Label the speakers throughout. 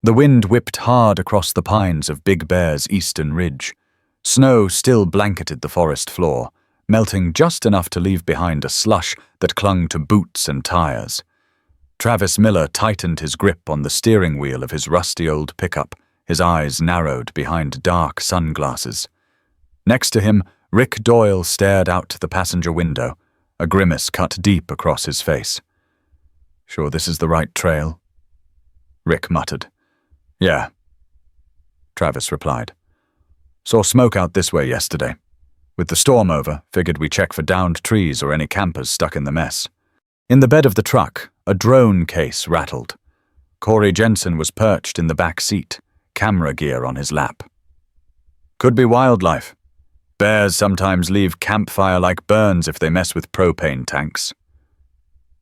Speaker 1: The wind whipped hard across the pines of Big Bear's eastern ridge. Snow still blanketed the forest floor, melting just enough to leave behind a slush that clung to boots and tires. Travis Miller tightened his grip on the steering wheel of his rusty old pickup, his eyes narrowed behind dark sunglasses. Next to him, Rick Doyle stared out the passenger window, a grimace cut deep across his face. "Sure this is the right trail?" Rick muttered. "Yeah," Travis replied. "Saw smoke out this way yesterday. With the storm over, figured we check for downed trees or any campers stuck in the mess." In the bed of the truck, a drone case rattled. Corey Jensen was perched in the back seat, camera gear on his lap. "Could be wildlife. Bears sometimes leave campfire-like burns if they mess with propane tanks,"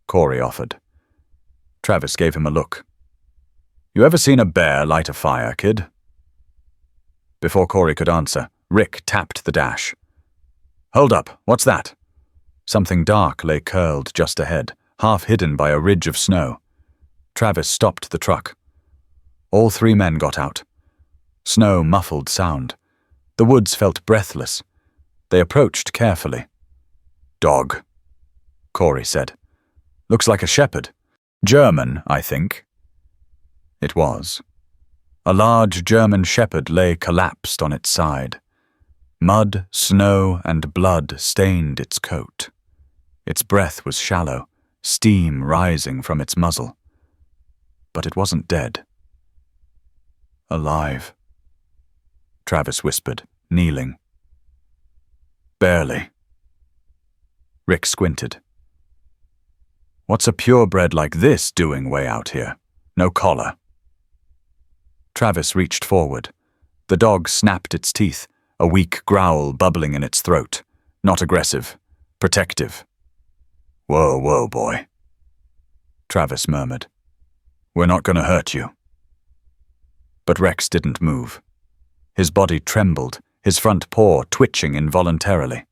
Speaker 1: Corey offered. Travis gave him a look. "You ever seen a bear light a fire, kid?" Before Corey could answer, Rick tapped the dash. "Hold up, what's that?" Something dark lay curled just ahead, half hidden by a ridge of snow. Travis stopped the truck. All three men got out. Snow muffled sound. The woods felt breathless. They approached carefully. "Dog," Corey said. "Looks like a shepherd. German, I think." It was. A large German shepherd lay collapsed on its side. Mud, snow, and blood stained its coat. Its breath was shallow, steam rising from its muzzle. But it wasn't dead. "Alive," Travis whispered, kneeling. "Barely." Rick squinted. "What's a purebred like this doing way out here? No collar." Travis reached forward. The dog snapped its teeth, a weak growl bubbling in its throat. Not aggressive, protective. "Whoa, whoa, boy," Travis murmured. "We're not gonna hurt you." But Rex didn't move. His body trembled, his front paw twitching involuntarily.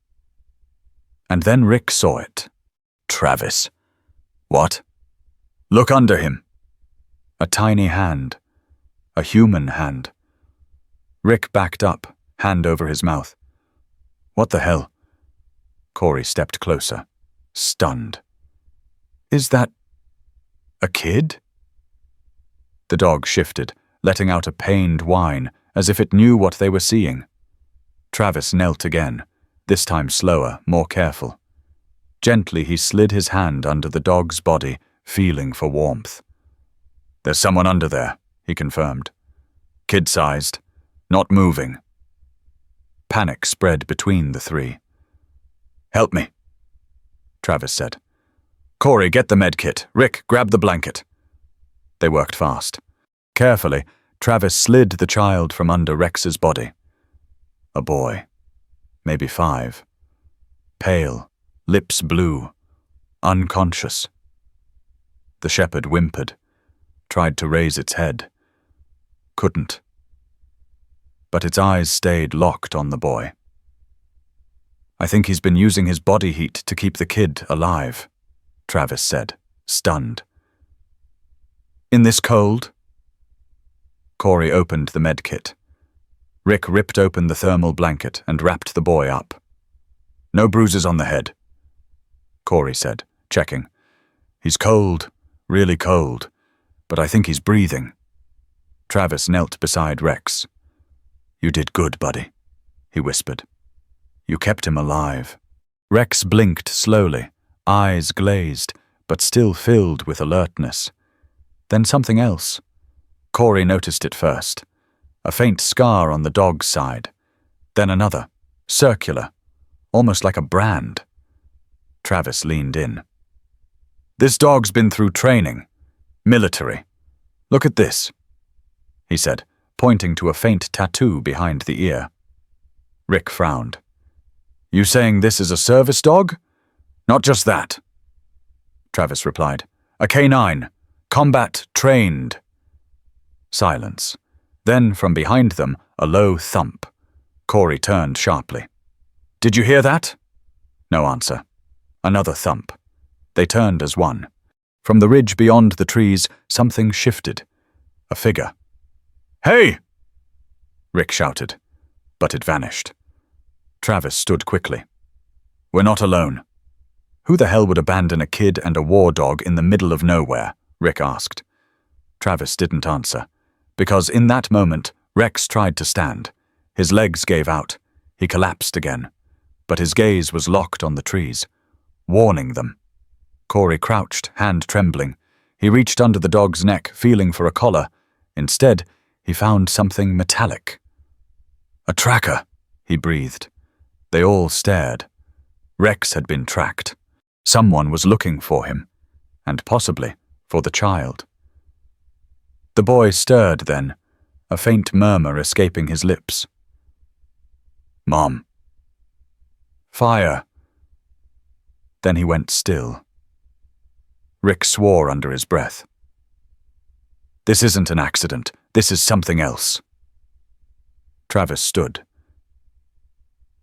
Speaker 1: And then Rick saw it. "Travis." "What?" "Look under him." A tiny hand. A human hand. Rick backed up, hand over his mouth. "What the hell?" Corey stepped closer, stunned. "Is that a kid?" The dog shifted, letting out a pained whine, as if it knew what they were seeing. Travis knelt again, this time slower, more careful. Gently he slid his hand under the dog's body, feeling for warmth. "There's someone under there," he confirmed. "Kid-sized, not moving." Panic spread between the three. "Help me," Travis said. "Corey, get the med kit. Rick, grab the blanket." They worked fast. Carefully, Travis slid the child from under Rex's body. A boy, maybe 5. Pale, lips blue, unconscious. The shepherd whimpered, tried to raise its head. Couldn't. But its eyes stayed locked on the boy. "I think he's been using his body heat to keep the kid alive," Travis said, stunned. "In this cold?" Corey opened the med kit. Rick ripped open the thermal blanket and wrapped the boy up. "No bruises on the head," Corey said, checking. "He's cold, really cold, but I think he's breathing." Travis knelt beside Rex. "You did good, buddy," he whispered. "You kept him alive." Rex blinked slowly, eyes glazed, but still filled with alertness. Then something else. Corey noticed it first. A faint scar on the dog's side. Then another, circular, almost like a brand. Travis leaned in. "This dog's been through training. Military. Look at this," he said, pointing to a faint tattoo behind the ear. Rick frowned. "You saying this is a service dog?" "Not just that," Travis replied. "A canine. Combat trained." Silence. Then, from behind them, a low thump. Corey turned sharply. "Did you hear that?" No answer. Another thump. They turned as one. From the ridge beyond the trees, something shifted. A figure. "Hey!" Rick shouted, but it vanished. Travis stood quickly. "We're not alone." "Who the hell would abandon a kid and a war dog in the middle of nowhere?" Rick asked. Travis didn't answer, because in that moment, Rex tried to stand. His legs gave out. He collapsed again, but his gaze was locked on the trees, warning them. Corey crouched, hand trembling. He reached under the dog's neck, feeling for a collar. Instead, he found something metallic. "A tracker," he breathed. They all stared. Rex had been tracked. Someone was looking for him, and possibly for the child. The boy stirred then, a faint murmur escaping his lips. "Mom." "Fire." Then he went still. Rick swore under his breath. "This isn't an accident. This is something else." Travis stood.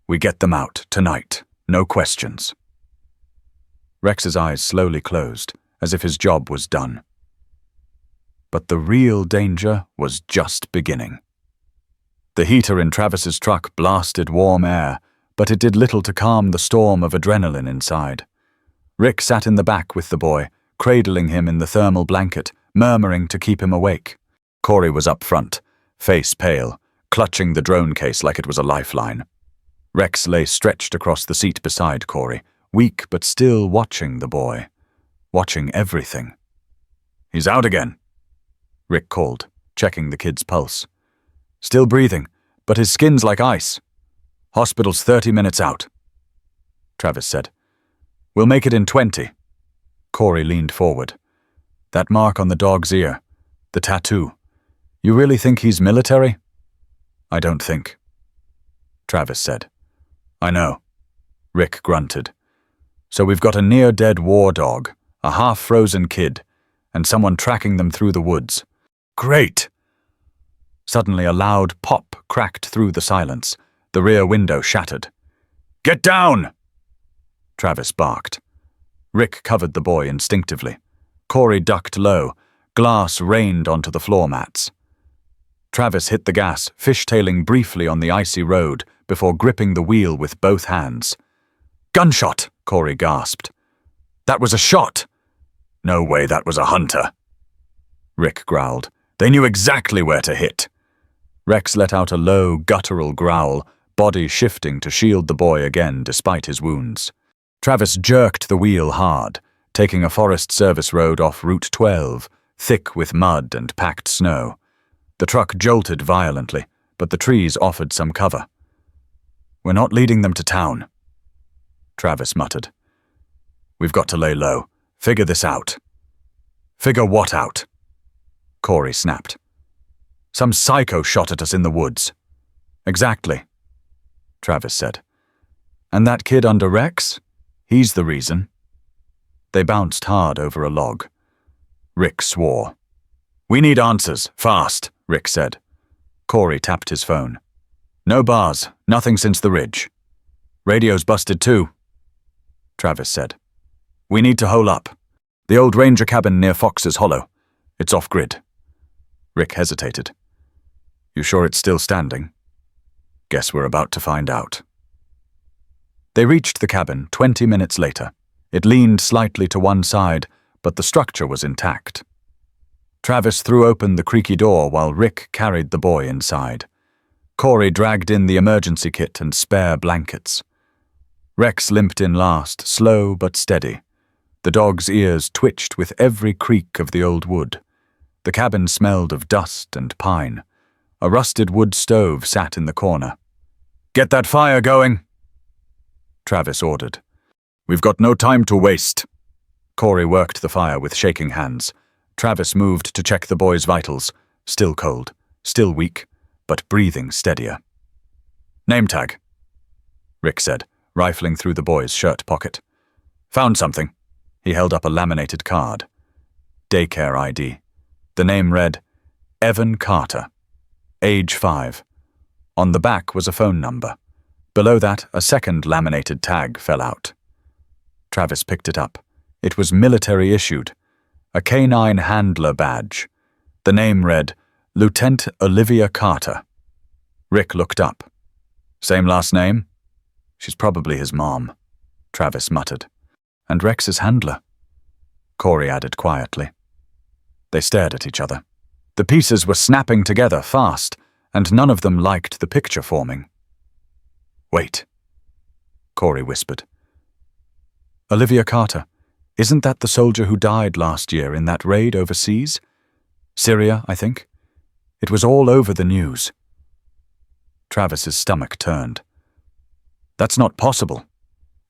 Speaker 1: "We get them out, tonight. No questions." Rex's eyes slowly closed, as if his job was done. But the real danger was just beginning. The heater in Travis's truck blasted warm air, but it did little to calm the storm of adrenaline inside. Rick sat in the back with the boy, cradling him in the thermal blanket, murmuring to keep him awake. Corey was up front, face pale, clutching the drone case like it was a lifeline. Rex lay stretched across the seat beside Corey, weak but still watching the boy, watching everything. "He's out again," Rick called, checking the kid's pulse. "Still breathing, but his skin's like ice. Hospital's 30 minutes out," Travis said. "We'll make it in 20. Corey leaned forward. "That mark on the dog's ear, the tattoo. You really think he's military?" "I don't think," Travis said. "I know," Rick grunted. "So we've got a near-dead war dog, a half-frozen kid, and someone tracking them through the woods. Great!" Suddenly a loud pop cracked through the silence. The rear window shattered. "Get down!" Travis barked. Rick covered the boy instinctively. Corey ducked low. Glass rained onto the floor mats. Travis hit the gas, fishtailing briefly on the icy road before gripping the wheel with both hands. "Gunshot!" Corey gasped. "That was a shot!" "No way, that was a hunter," Rick growled. "They knew exactly where to hit." Rex let out a low, guttural growl, body shifting to shield the boy again despite his wounds. Travis jerked the wheel hard, taking a Forest Service road off Route 12, thick with mud and packed snow. The truck jolted violently, but the trees offered some cover. "We're not leading them to town," Travis muttered. "We've got to lay low. Figure this out." "Figure what out?" Corey snapped. "Some psycho shot at us in the woods." "Exactly," Travis said. "And that kid under Rex? He's the reason." They bounced hard over a log. Rick swore. "We need answers, fast," Rick said. Corey tapped his phone. "No bars, nothing since the ridge." "Radio's busted too," Travis said. "We need to hole up. The old ranger cabin near Fox's Hollow. It's off-grid." Rick hesitated. "You sure it's still standing?" "Guess we're about to find out." They reached the cabin 20 minutes later. It leaned slightly to one side, but the structure was intact. Travis threw open the creaky door while Rick carried the boy inside. Corey dragged in the emergency kit and spare blankets. Rex limped in last, slow but steady. The dog's ears twitched with every creak of the old wood. The cabin smelled of dust and pine. A rusted wood stove sat in the corner. "Get that fire going," Travis ordered. "We've got no time to waste." Corey worked the fire with shaking hands. Travis moved to check the boy's vitals. Still cold, still weak, but breathing steadier. "Name tag," Rick said, rifling through the boy's shirt pocket. "Found something." He held up a laminated card. Daycare ID. The name read, Evan Carter. Age 5. On the back was a phone number. Below that, a second laminated tag fell out. Travis picked it up. It was military issued. A canine handler badge. The name read, Lieutenant Olivia Carter. Rick looked up. Same last name? She's probably his mom, Travis muttered. And Rex's handler, Corey added quietly. They stared at each other. The pieces were snapping together fast, and none of them liked the picture forming. Wait, Corey whispered. Olivia Carter, isn't that the soldier who died last year in that raid overseas? Syria, I think. It was all over the news. Travis's stomach turned. That's not possible.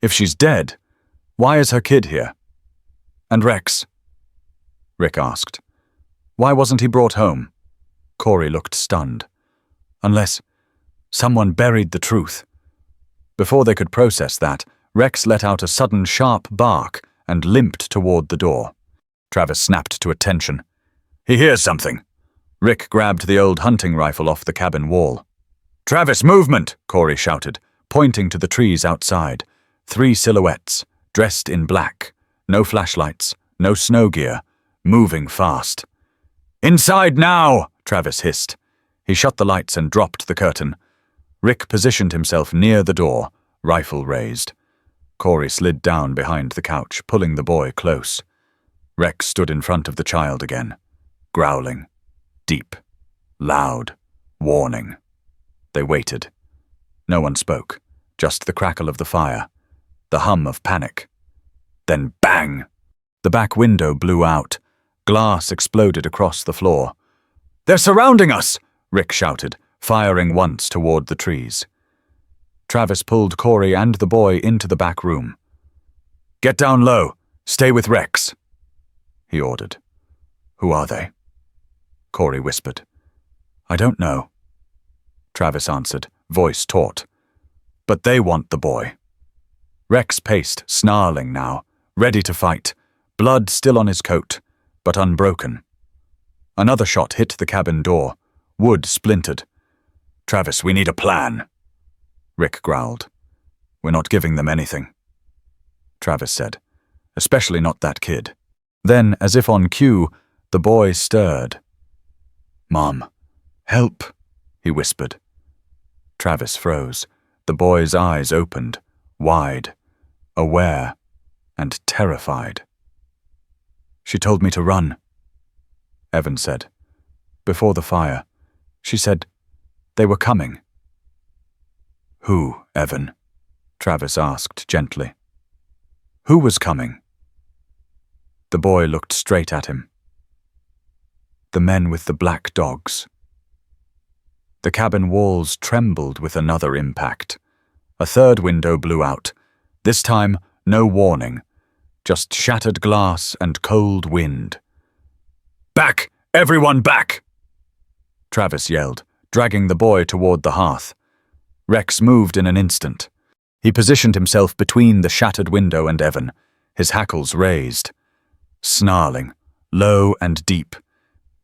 Speaker 1: If she's dead, why is her kid here? And Rex? Rick asked. Why wasn't he brought home? Corey looked stunned. Unless someone buried the truth. Before they could process that, Rex let out a sudden sharp bark and limped toward the door. Travis snapped to attention. He hears something. Rick grabbed the old hunting rifle off the cabin wall. Travis, movement! Corey shouted, pointing to the trees outside. 3 silhouettes, dressed in black. No flashlights, no snow gear, moving fast. Inside now! Travis hissed. He shut the lights and dropped the curtain. Rick positioned himself near the door, rifle raised. Corey slid down behind the couch, pulling the boy close. Rex stood in front of the child again, growling. Deep, loud, warning. They waited. No one spoke, just the crackle of the fire, the hum of panic. Then bang! The back window blew out. Glass exploded across the floor. They're surrounding us! Rick shouted, firing once toward the trees. Travis pulled Corey and the boy into the back room. Get down low. Stay with Rex, he ordered. Who are they? Corey whispered. I don't know, Travis answered, voice taut. But they want the boy. Rex paced, snarling now, ready to fight, blood still on his coat, but unbroken. Another shot hit the cabin door. Wood splintered. Travis, we need a plan, Rick growled. We're not giving them anything, Travis said, especially not that kid. Then, as if on cue, the boy stirred. Mom, help, he whispered. Travis froze. The boy's eyes opened, wide, aware, and terrified. She told me to run, Evan said. Before the fire, she said they were coming. Who, Evan? Travis asked gently. Who was coming? The boy looked straight at him. The men with the black dogs. The cabin walls trembled with another impact. A third window blew out. This time, no warning. Just shattered glass and cold wind. Back! Everyone back! Travis yelled, dragging the boy toward the hearth. Rex moved in an instant. He positioned himself between the shattered window and Evan, his hackles raised. Snarling, low and deep.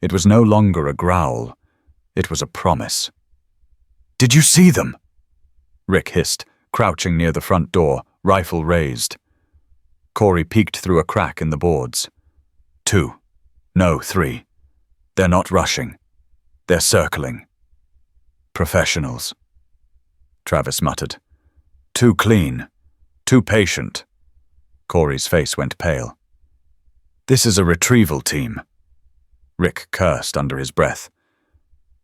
Speaker 1: It was no longer a growl. It was a promise. Did you see them? Rick hissed, crouching near the front door, rifle raised. Corey peeked through a crack in the boards. 2. No, 3. They're not rushing. They're circling. Professionals, Travis muttered. Too clean. Too patient. Corey's face went pale. This is a retrieval team, Rick cursed under his breath.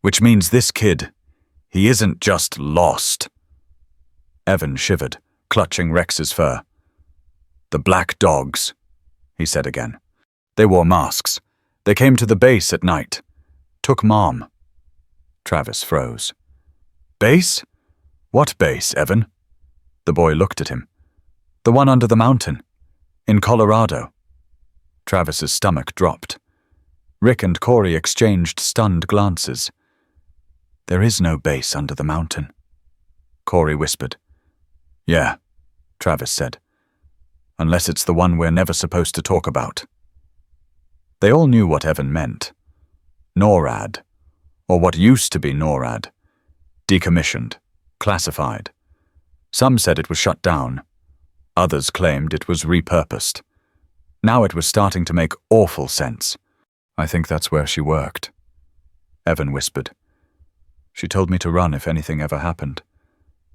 Speaker 1: Which means this kid, he isn't just lost. Evan shivered, clutching Rex's fur. The black dogs, he said again. They wore masks. They came to the base at night. Took Mom. Travis froze. Base? What base, Evan? The boy looked at him. The one under the mountain. In Colorado. Travis's stomach dropped. Rick and Corey exchanged stunned glances. There is no base under the mountain, Corey whispered. Yeah, Travis said. Unless it's the one we're never supposed to talk about. They all knew what Evan meant. NORAD, or what used to be NORAD. Decommissioned, classified. Some said it was shut down. Others claimed it was repurposed. Now it was starting to make awful sense. I think that's where she worked. Evan whispered. She told me to run if anything ever happened.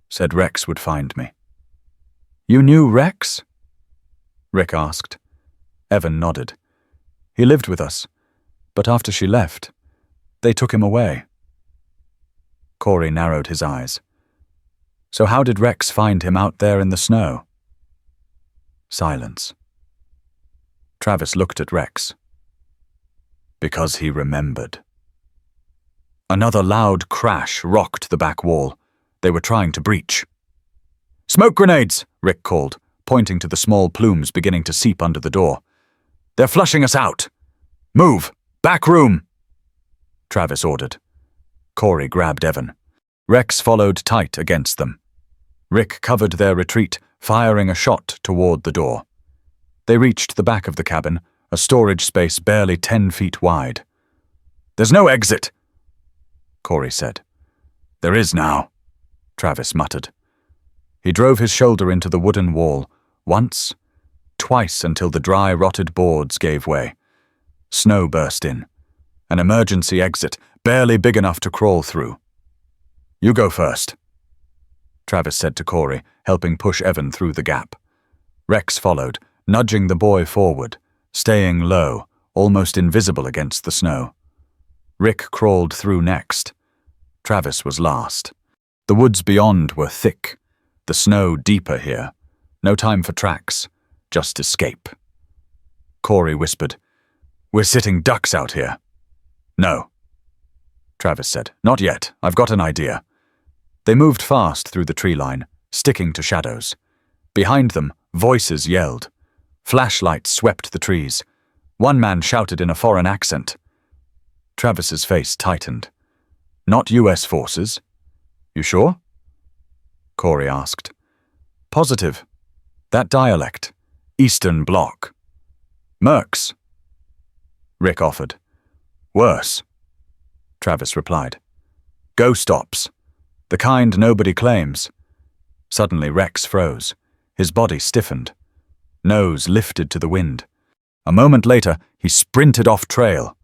Speaker 1: Said Rex would find me. You knew Rex? Rick asked. Evan nodded. He lived with us, but after she left, they took him away. Corey narrowed his eyes. So how did Rex find him out there in the snow? Silence. Travis looked at Rex. Because he remembered. Another loud crash rocked the back wall. They were trying to breach. Smoke grenades, Rick called, pointing to the small plumes beginning to seep under the door. They're flushing us out. Move! Back room! Travis ordered. Corey grabbed Evan. Rex followed tight against them. Rick covered their retreat, firing a shot toward the door. They reached the back of the cabin, a storage space barely 10 feet wide. There's no exit, Corey said. There is now, Travis muttered. He drove his shoulder into the wooden wall, once, twice until the dry, rotted boards gave way. Snow burst in. An emergency exit, barely big enough to crawl through. You go first, Travis said to Corey, helping push Evan through the gap. Rex followed, nudging the boy forward, staying low, almost invisible against the snow. Rick crawled through next. Travis was last. The woods beyond were thick, the snow deeper here. No time for tracks, just escape. Corey whispered, We're sitting ducks out here. No, Travis said. Not yet. I've got an idea. They moved fast through the tree line, sticking to shadows. Behind them, voices yelled. Flashlights swept the trees. One man shouted in a foreign accent. Travis's face tightened. Not US forces. You sure? Corey asked. Positive. That dialect. Eastern Bloc. Mercs. Rick offered. Worse, Travis replied. Ghost ops. The kind nobody claims. Suddenly Rex froze. His body stiffened. Nose lifted to the wind. A moment later, he sprinted off trail.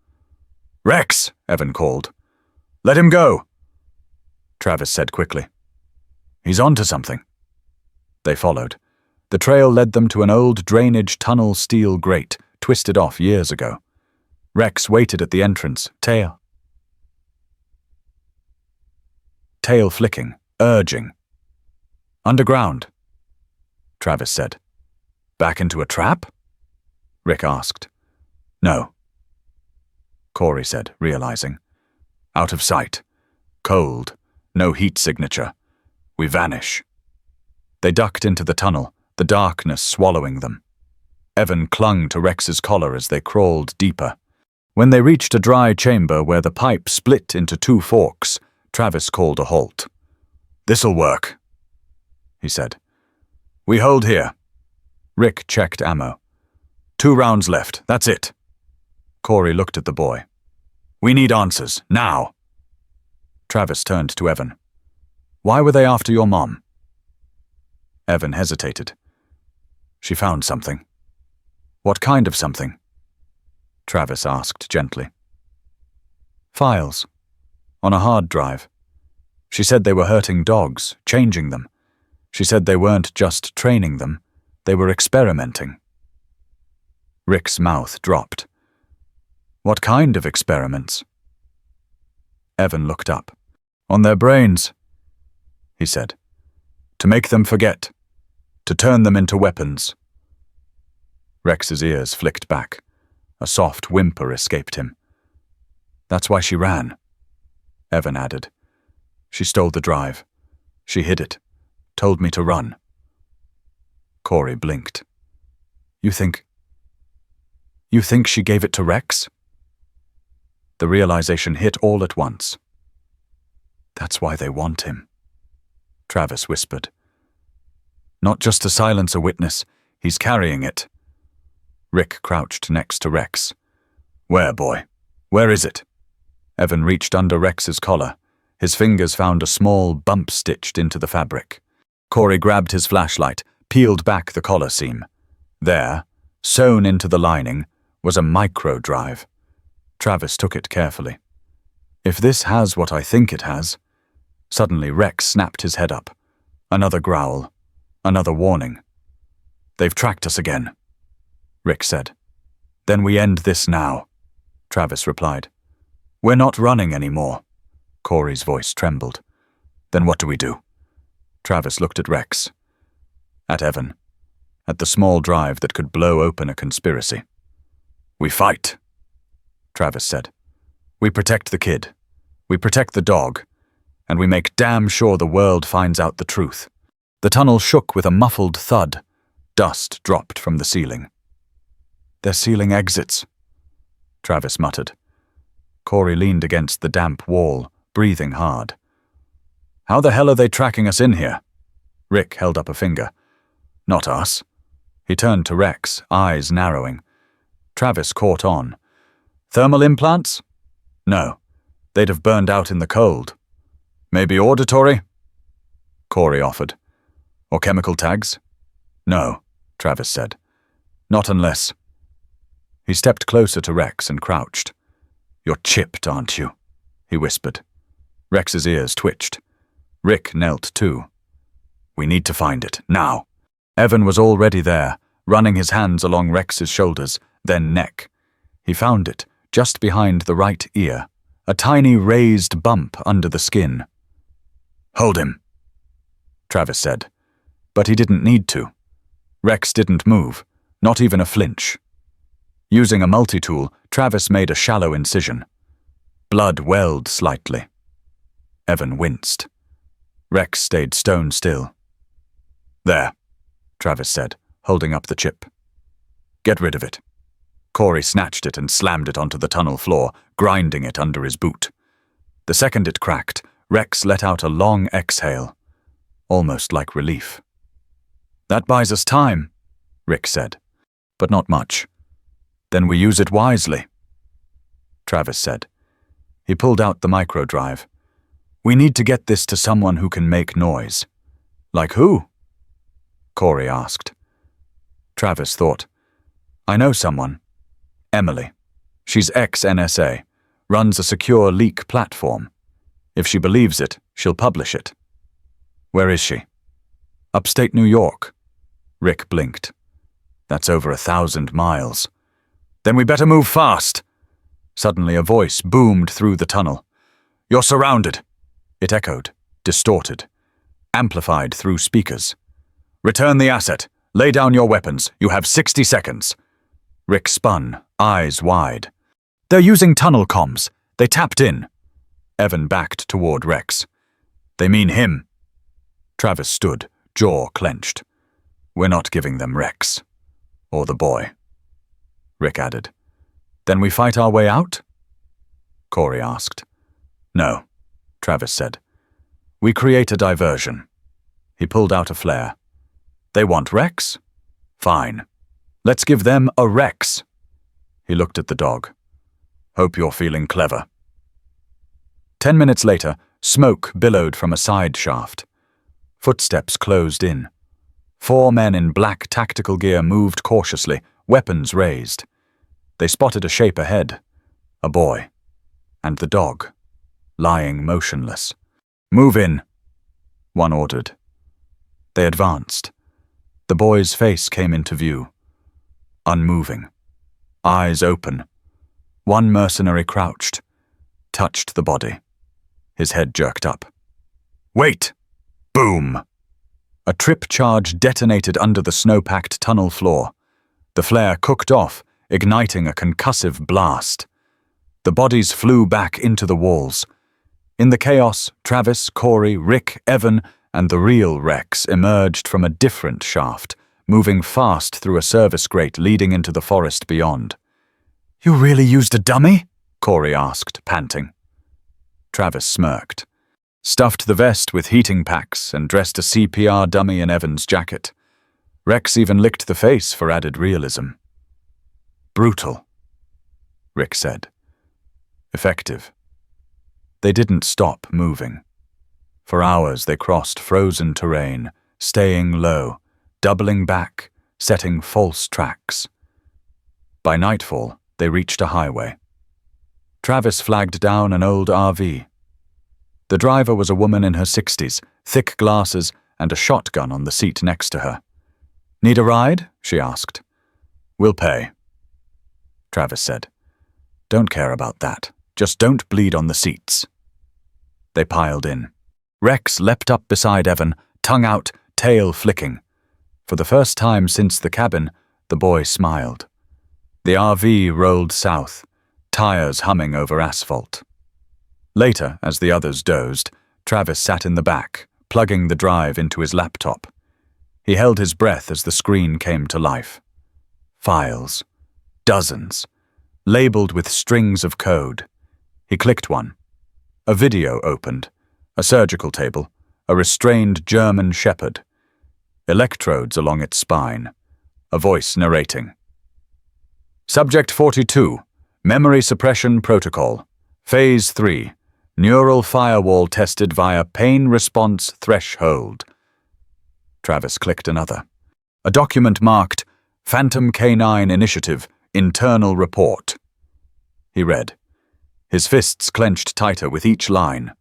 Speaker 1: Rex, Evan called. Let him go, Travis said quickly. He's onto something. They followed. The trail led them to an old drainage tunnel steel grate, twisted off years ago. Rex waited at the entrance, tail flicking, urging. Underground, Travis said. Back into a trap? Rick asked. No, Corey said, realizing. Out of sight. Cold. No heat signature. We vanish. They ducked into the tunnel, the darkness swallowing them. Evan clung to Rex's collar as they crawled deeper. When they reached a dry chamber where the pipe split into two forks, Travis called a halt. This'll work, he said. We hold here. Rick checked ammo. 2 rounds left, that's it. Corey looked at the boy. We need answers, now. Travis turned to Evan. Why were they after your mom? Evan hesitated. She found something. What kind of something? Travis asked gently. Files. On a hard drive. She said they were hurting dogs, changing them. She said they weren't just training them, they were experimenting. Rick's mouth dropped. What kind of experiments? Evan looked up. On their brains, he said. To make them forget. To turn them into weapons. Rex's ears flicked back. A soft whimper escaped him. That's why she ran, Evan added. She stole the drive. She hid it. Told me to run. Corey blinked. You think she gave it to Rex? The realization hit all at once. That's why they want him, Travis whispered. Not just to silence a witness, he's carrying it. Rick crouched next to Rex. Where, boy? Where is it? Evan reached under Rex's collar. His fingers found a small bump stitched into the fabric. Corey grabbed his flashlight, peeled back the collar seam. There, sewn into the lining, was a micro drive. Travis took it carefully. If this has what I think it has... Suddenly Rex snapped his head up. Another growl. Another warning. They've tracked us again, Rick said. Then we end this now, Travis replied. We're not running anymore. Corey's voice trembled. Then what do we do? Travis looked at Rex. At Evan. At the small drive that could blow open a conspiracy. We fight, Travis said. We protect the kid. We protect the dog. And we make damn sure the world finds out the truth. The tunnel shook with a muffled thud. Dust dropped from the ceiling. They're sealing exits, Travis muttered. Corey leaned against the damp wall, breathing hard. How the hell are they tracking us in here? Rick held up a finger. Not us. He turned to Rex, eyes narrowing. Travis caught on. Thermal implants? No. They'd have burned out in the cold. Maybe auditory? Corey offered. Or chemical tags? No, Travis said. Not unless... He stepped closer to Rex and crouched. You're chipped, aren't you? He whispered. Rex's ears twitched. Rick knelt too. We need to find it, now. Evan was already there, running his hands along Rex's shoulders, then neck. He found it, just behind the right ear, a tiny raised bump under the skin. Hold him, Travis said. But he didn't need to. Rex didn't move, not even a flinch. Using a multi-tool, Travis made a shallow incision. Blood welled slightly. Evan winced. Rex stayed stone still. There, Travis said, holding up the chip. Get rid of it. Corey snatched it and slammed it onto the tunnel floor, grinding it under his boot. The second it cracked, Rex let out a long exhale, almost like relief. That buys us time, Rick said, but not much. Then we use it wisely, Travis said. He pulled out the microdrive. We need to get this to someone who can make noise. Like who? Corey asked. Travis thought. I know someone. Emily. She's ex-NSA, runs a secure leak platform. If she believes it, she'll publish it. Where is she? Upstate New York. Rick blinked. That's over 1,000 miles. Then we better move fast. Suddenly a voice boomed through the tunnel. You're surrounded. It echoed, distorted, amplified through speakers. Return the asset. Lay down your weapons. You have 60 seconds. Rick spun, eyes wide. They're using tunnel comms. They tapped in. Evan backed toward Rex. They mean him. Travis stood, jaw clenched. We're not giving them Rex. Or the boy. Rick added. Then we fight our way out? Corey asked. No, Travis said. We create a diversion. He pulled out a flare. They want Rex? Fine. Let's give them a Rex. He looked at the dog. Hope you're feeling clever. 10 minutes later, smoke billowed from a side shaft. Footsteps closed in. 4 men in black tactical gear moved cautiously, weapons raised. They spotted a shape ahead. A boy. And the dog. Lying motionless. Move in, one ordered. They advanced. The boy's face came into view. Unmoving. Eyes open. One mercenary crouched. Touched the body. His head jerked up. Wait! Boom! A trip charge detonated under the snow-packed tunnel floor. The flare cooked off, igniting a concussive blast. The bodies flew back into the walls. In the chaos, Travis, Corey, Rick, Evan, and the real Rex emerged from a different shaft, moving fast through a service grate leading into the forest beyond. You really used a dummy? Corey asked, panting. Travis smirked. Stuffed the vest with heating packs and dressed a CPR dummy in Evan's jacket. Rex even licked the face for added realism. Brutal, Rick said. Effective. They didn't stop moving. For hours they crossed frozen terrain, staying low, doubling back, setting false tracks. By nightfall, they reached a highway. Travis flagged down an old RV. The driver was a woman in her 60s, thick glasses and a shotgun on the seat next to her. "Need a ride?" she asked. "We'll pay," Travis said. "Don't care about that. Just don't bleed on the seats." They piled in. Rex leapt up beside Evan, tongue out, tail flicking. For the first time since the cabin, the boy smiled. The RV rolled south, tires humming over asphalt. Later, as the others dozed, Travis sat in the back, plugging the drive into his laptop. He held his breath as the screen came to life. Files. Dozens. Labeled with strings of code. He clicked one. A video opened. A surgical table. A restrained German shepherd. Electrodes along its spine. A voice narrating. Subject 42. Memory suppression protocol. Phase 3. Neural firewall tested via pain response threshold. Travis clicked another. A document marked Phantom K9 Initiative Internal Report. He read. His fists clenched tighter with each line.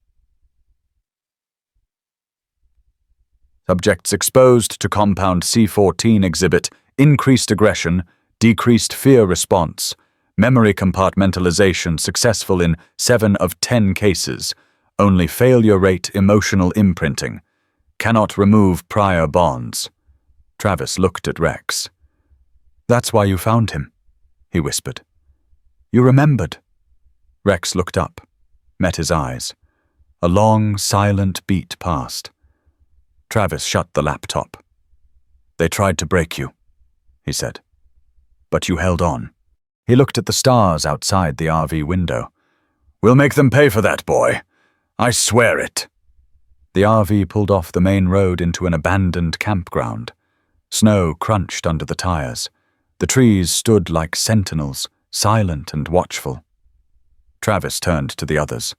Speaker 1: Subjects exposed to compound C14 exhibit increased aggression, decreased fear response, memory compartmentalization successful in 7 of 10 cases, only failure rate emotional imprinting, cannot remove prior bonds. Travis looked at Rex. "That's why you found him," he whispered. "You remembered." Rex looked up, met his eyes. A long, silent beat passed. Travis shut the laptop. "They tried to break you," he said. "But you held on." He looked at the stars outside the RV window. "We'll make them pay for that, boy. I swear it." The RV pulled off the main road into an abandoned campground. Snow crunched under the tires. The trees stood like sentinels, silent and watchful. Travis turned to the others.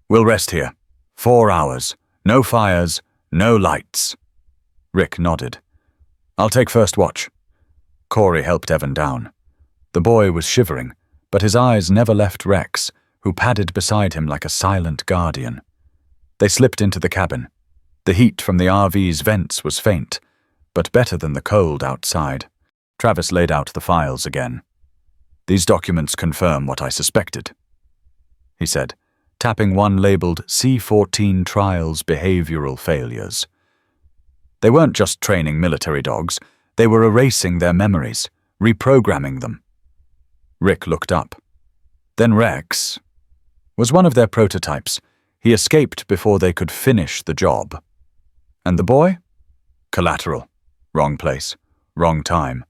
Speaker 1: "We'll rest here. 4 hours. No fires, no lights." Rick nodded. "I'll take first watch." Corey helped Evan down. The boy was shivering, but his eyes never left Rex, who padded beside him like a silent guardian. They slipped into the cabin. The heat from the RV's vents was faint, but better than the cold outside. Travis laid out the files again. "These documents confirm what I suspected," he said, tapping one labeled C14 Trials Behavioral Failures. They weren't just training military dogs, they were erasing their memories, reprogramming them. Rick looked up. "Then Rex was one of their prototypes. He escaped before they could finish the job. And the boy? Collateral. Wrong place. Wrong time.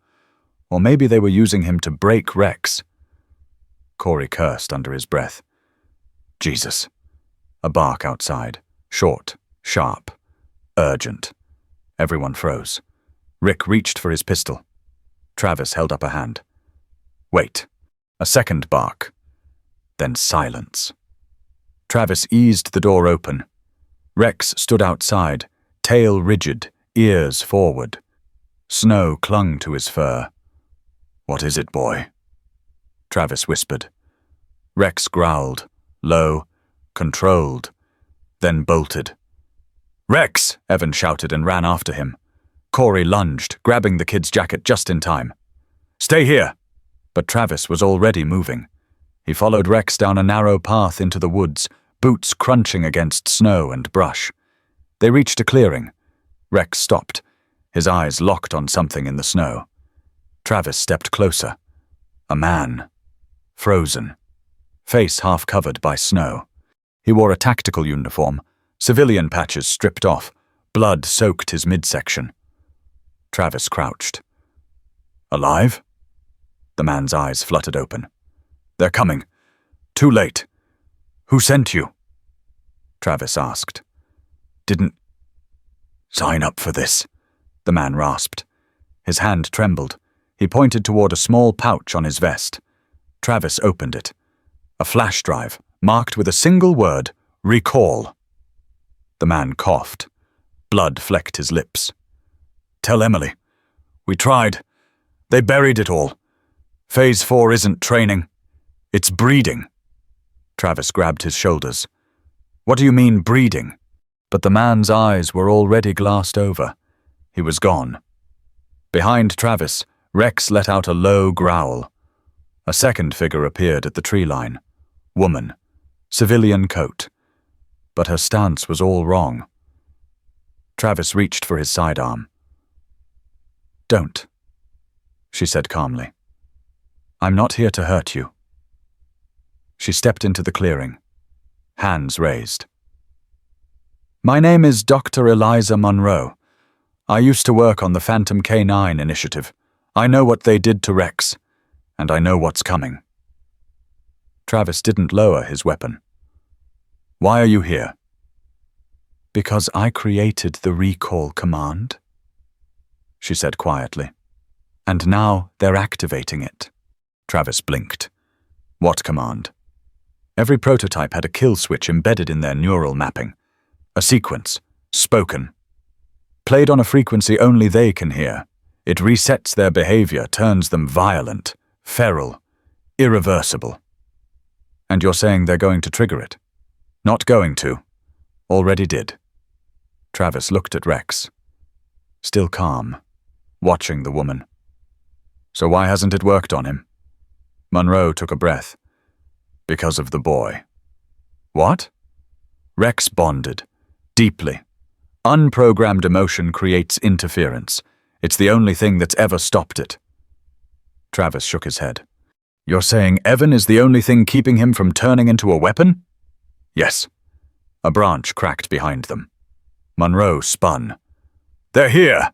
Speaker 1: Or maybe they were using him to break Rex." Corey cursed under his breath. "Jesus." A bark outside. Short, sharp, urgent. Everyone froze. Rick reached for his pistol. Travis held up a hand. "Wait." A second bark. Then silence. Travis eased the door open. Rex stood outside, tail rigid, ears forward. Snow clung to his fur. "What is it, boy?" Travis whispered. Rex growled, low, controlled, then bolted. "Rex!" Evan shouted and ran after him. Corey lunged, grabbing the kid's jacket just in time. "Stay here!" But Travis was already moving. He followed Rex down a narrow path into the woods, boots crunching against snow and brush. They reached a clearing. Rex stopped, his eyes locked on something in the snow. Travis stepped closer. A man. Frozen. Face half covered by snow. He wore a tactical uniform, civilian patches stripped off, blood soaked his midsection. Travis crouched. "Alive?" The man's eyes fluttered open. "They're coming. Too late. Who sent you?" Travis asked. "Didn't sign up for this," the man rasped. His hand trembled. He pointed toward a small pouch on his vest. Travis opened it. A flash drive, marked with a single word, "Recall." The man coughed. Blood flecked his lips. "Tell Emily. We tried. They buried it all. Phase 4 isn't training. It's breeding." Travis grabbed his shoulders. What do you mean, breeding? But the man's eyes were already glassed over. He was gone. Behind Travis, Rex let out a low growl. A second figure appeared at the tree line. Woman. Civilian coat. But her stance was all wrong. Travis reached for his sidearm. Don't, she said calmly. I'm not here to hurt you. She stepped into the clearing, hands raised. My name is Dr. Eliza Monroe. I used to work on the Phantom K9 initiative. I know what they did to Rex, and I know what's coming. Travis didn't lower his weapon. Why are you here? Because I created the recall command, she said quietly. And now they're activating it. Travis blinked. What command? Every prototype had a kill switch embedded in their neural mapping. A sequence, spoken. Played on a frequency only they can hear. It resets their behavior, turns them violent, feral, irreversible. And you're saying they're going to trigger it? Not going to. Already did. Travis looked at Rex. Still calm, watching the woman. So why hasn't it worked on him? Monroe took a breath. Because of the boy. What? Rex bonded. Deeply. Unprogrammed emotion creates interference. It's the only thing that's ever stopped it. Travis shook his head. You're saying Evan is the only thing keeping him from turning into a weapon? Yes. A branch cracked behind them. Monroe spun. They're here!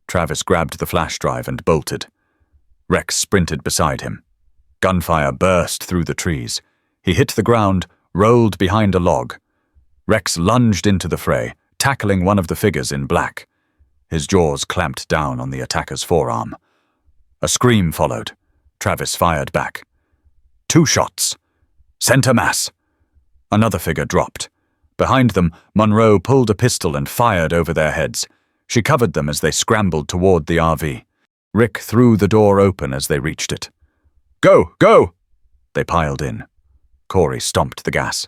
Speaker 1: Travis grabbed the flash drive and bolted. Rex sprinted beside him. Gunfire burst through the trees. He hit the ground, rolled behind a log. Rex lunged into the fray, tackling one of the figures in black. His jaws clamped down on the attacker's forearm. A scream followed. Travis fired back. 2 shots. Center mass. Another figure dropped. Behind them, Monroe pulled a pistol and fired over their heads. She covered them as they scrambled toward the RV. Rick threw the door open as they reached it. Go! Go! They piled in. Corey stomped the gas.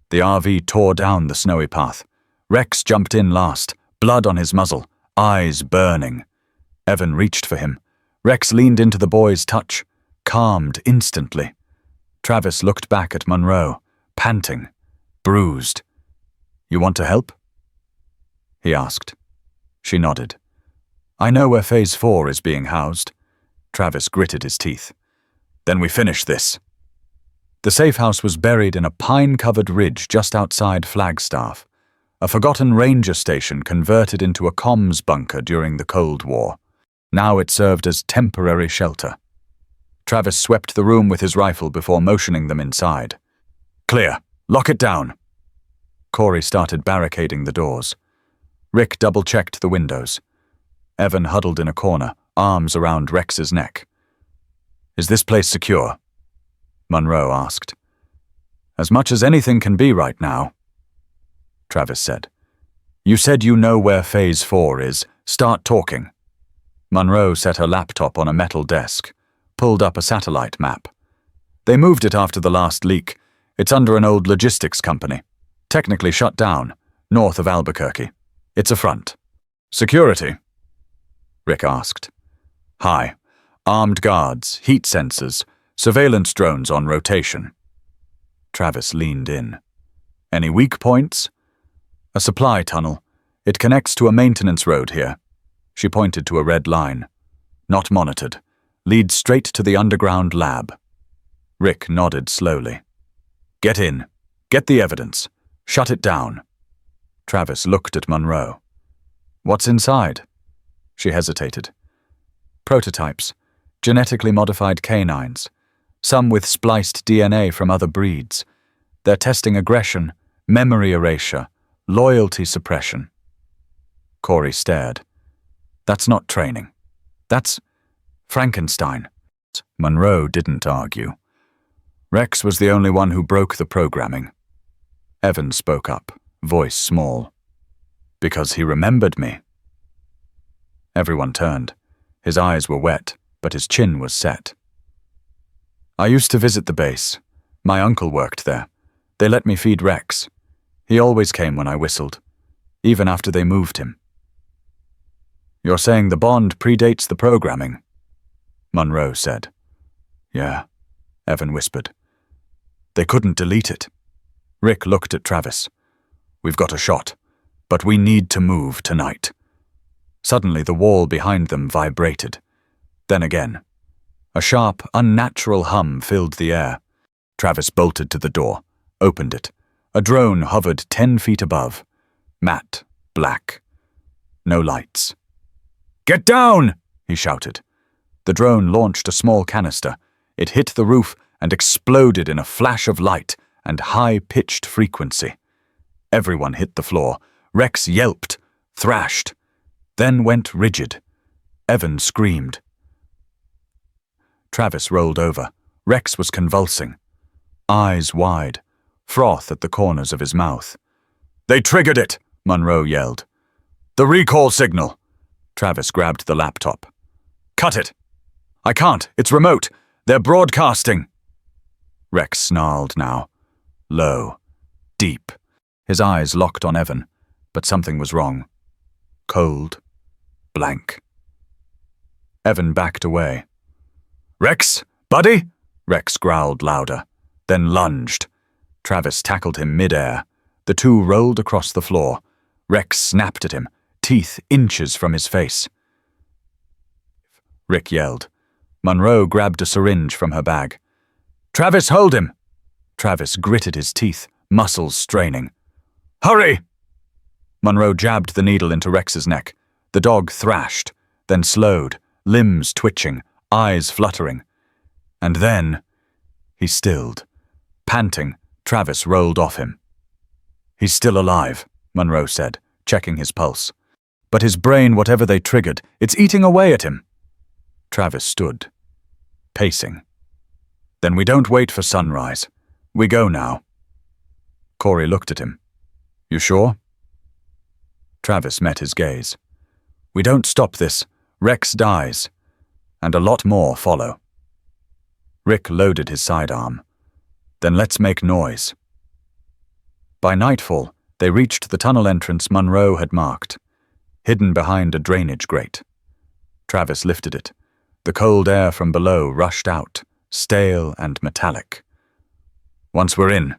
Speaker 1: The RV tore down the snowy path. Rex jumped in last, blood on his muzzle, eyes burning. Evan reached for him. Rex leaned into the boy's touch, calmed instantly. Travis looked back at Monroe, panting, bruised. You want to help? He asked. She nodded. I know where Phase 4 is being housed. Travis gritted his teeth. Then we finish this. The safe house was buried in a pine-covered ridge just outside Flagstaff, a forgotten ranger station converted into a comms bunker during the Cold War. Now it served as temporary shelter. Travis swept the room with his rifle before motioning them inside. Clear. Lock it down. Corey started barricading the doors. Rick double-checked the windows. Evan huddled in a corner, arms around Rex's neck. Is this place secure? Monroe asked. As much as anything can be right now, Travis said. You said you know where Phase 4 is. Start talking. Monroe set her laptop on a metal desk, pulled up a satellite map. They moved it after the last leak. It's under an old logistics company. Technically shut down, north of Albuquerque. It's a front. Security? Rick asked. High. Armed guards, heat sensors, surveillance drones on rotation. Travis leaned in. Any weak points? A supply tunnel. It connects to a maintenance road here. She pointed to a red line. Not monitored. Leads straight to the underground lab. Rick nodded slowly. Get in. Get the evidence. Shut it down. Travis looked at Monroe. What's inside? She hesitated. Prototypes. Genetically modified canines. Some with spliced DNA from other breeds. They're testing aggression, memory erasure, loyalty suppression. Corey stared. That's not training. That's Frankenstein. Monroe didn't argue. Rex was the only one who broke the programming. Evan spoke up, voice small. Because he remembered me. Everyone turned. His eyes were wet, but his chin was set. I used to visit the base. My uncle worked there. They let me feed Rex. He always came when I whistled, even after they moved him. You're saying the bond predates the programming? Monroe said. Yeah, Evan whispered. They couldn't delete it. Rick looked at Travis. We've got a shot, but we need to move tonight. Suddenly the wall behind them vibrated. Then again. A sharp, unnatural hum filled the air. Travis bolted to the door, opened it. A drone hovered 10 feet above. Matte, black. No lights. Get down! He shouted. The drone launched a small canister. It hit the roof and exploded in a flash of light and high-pitched frequency. Everyone hit the floor. Rex yelped, thrashed, then went rigid. Evan screamed. Travis rolled over. Rex was convulsing. Eyes wide, froth at the corners of his mouth. They triggered it, Monroe yelled. The recall signal. Travis grabbed the laptop. Cut it. I can't. It's remote. They're broadcasting. Rex snarled now. Low. Deep. His eyes locked on Evan, but something was wrong. Cold. Blank. Evan backed away. Rex, buddy? Rex growled louder, then lunged. Travis tackled him mid-air. The two rolled across the floor. Rex snapped at him, teeth inches from his face. Rick yelled. Monroe grabbed a syringe from her bag. Travis, hold him! Travis gritted his teeth, muscles straining. Hurry! Monroe jabbed the needle into Rex's neck. The dog thrashed, then slowed, limbs twitching, eyes fluttering. And then he stilled. Panting, Travis rolled off him. He's still alive, Monroe said, checking his pulse. But his brain, whatever they triggered, it's eating away at him. Travis stood, pacing. Then we don't wait for sunrise. We go now. Corey looked at him. You sure? Travis met his gaze. We don't stop this. Rex dies. And a lot more follow. Rick loaded his sidearm. Then let's make noise. By nightfall, they reached the tunnel entrance Monroe had marked, hidden behind a drainage grate. Travis lifted it. The cold air from below rushed out, stale and metallic. Once we're in,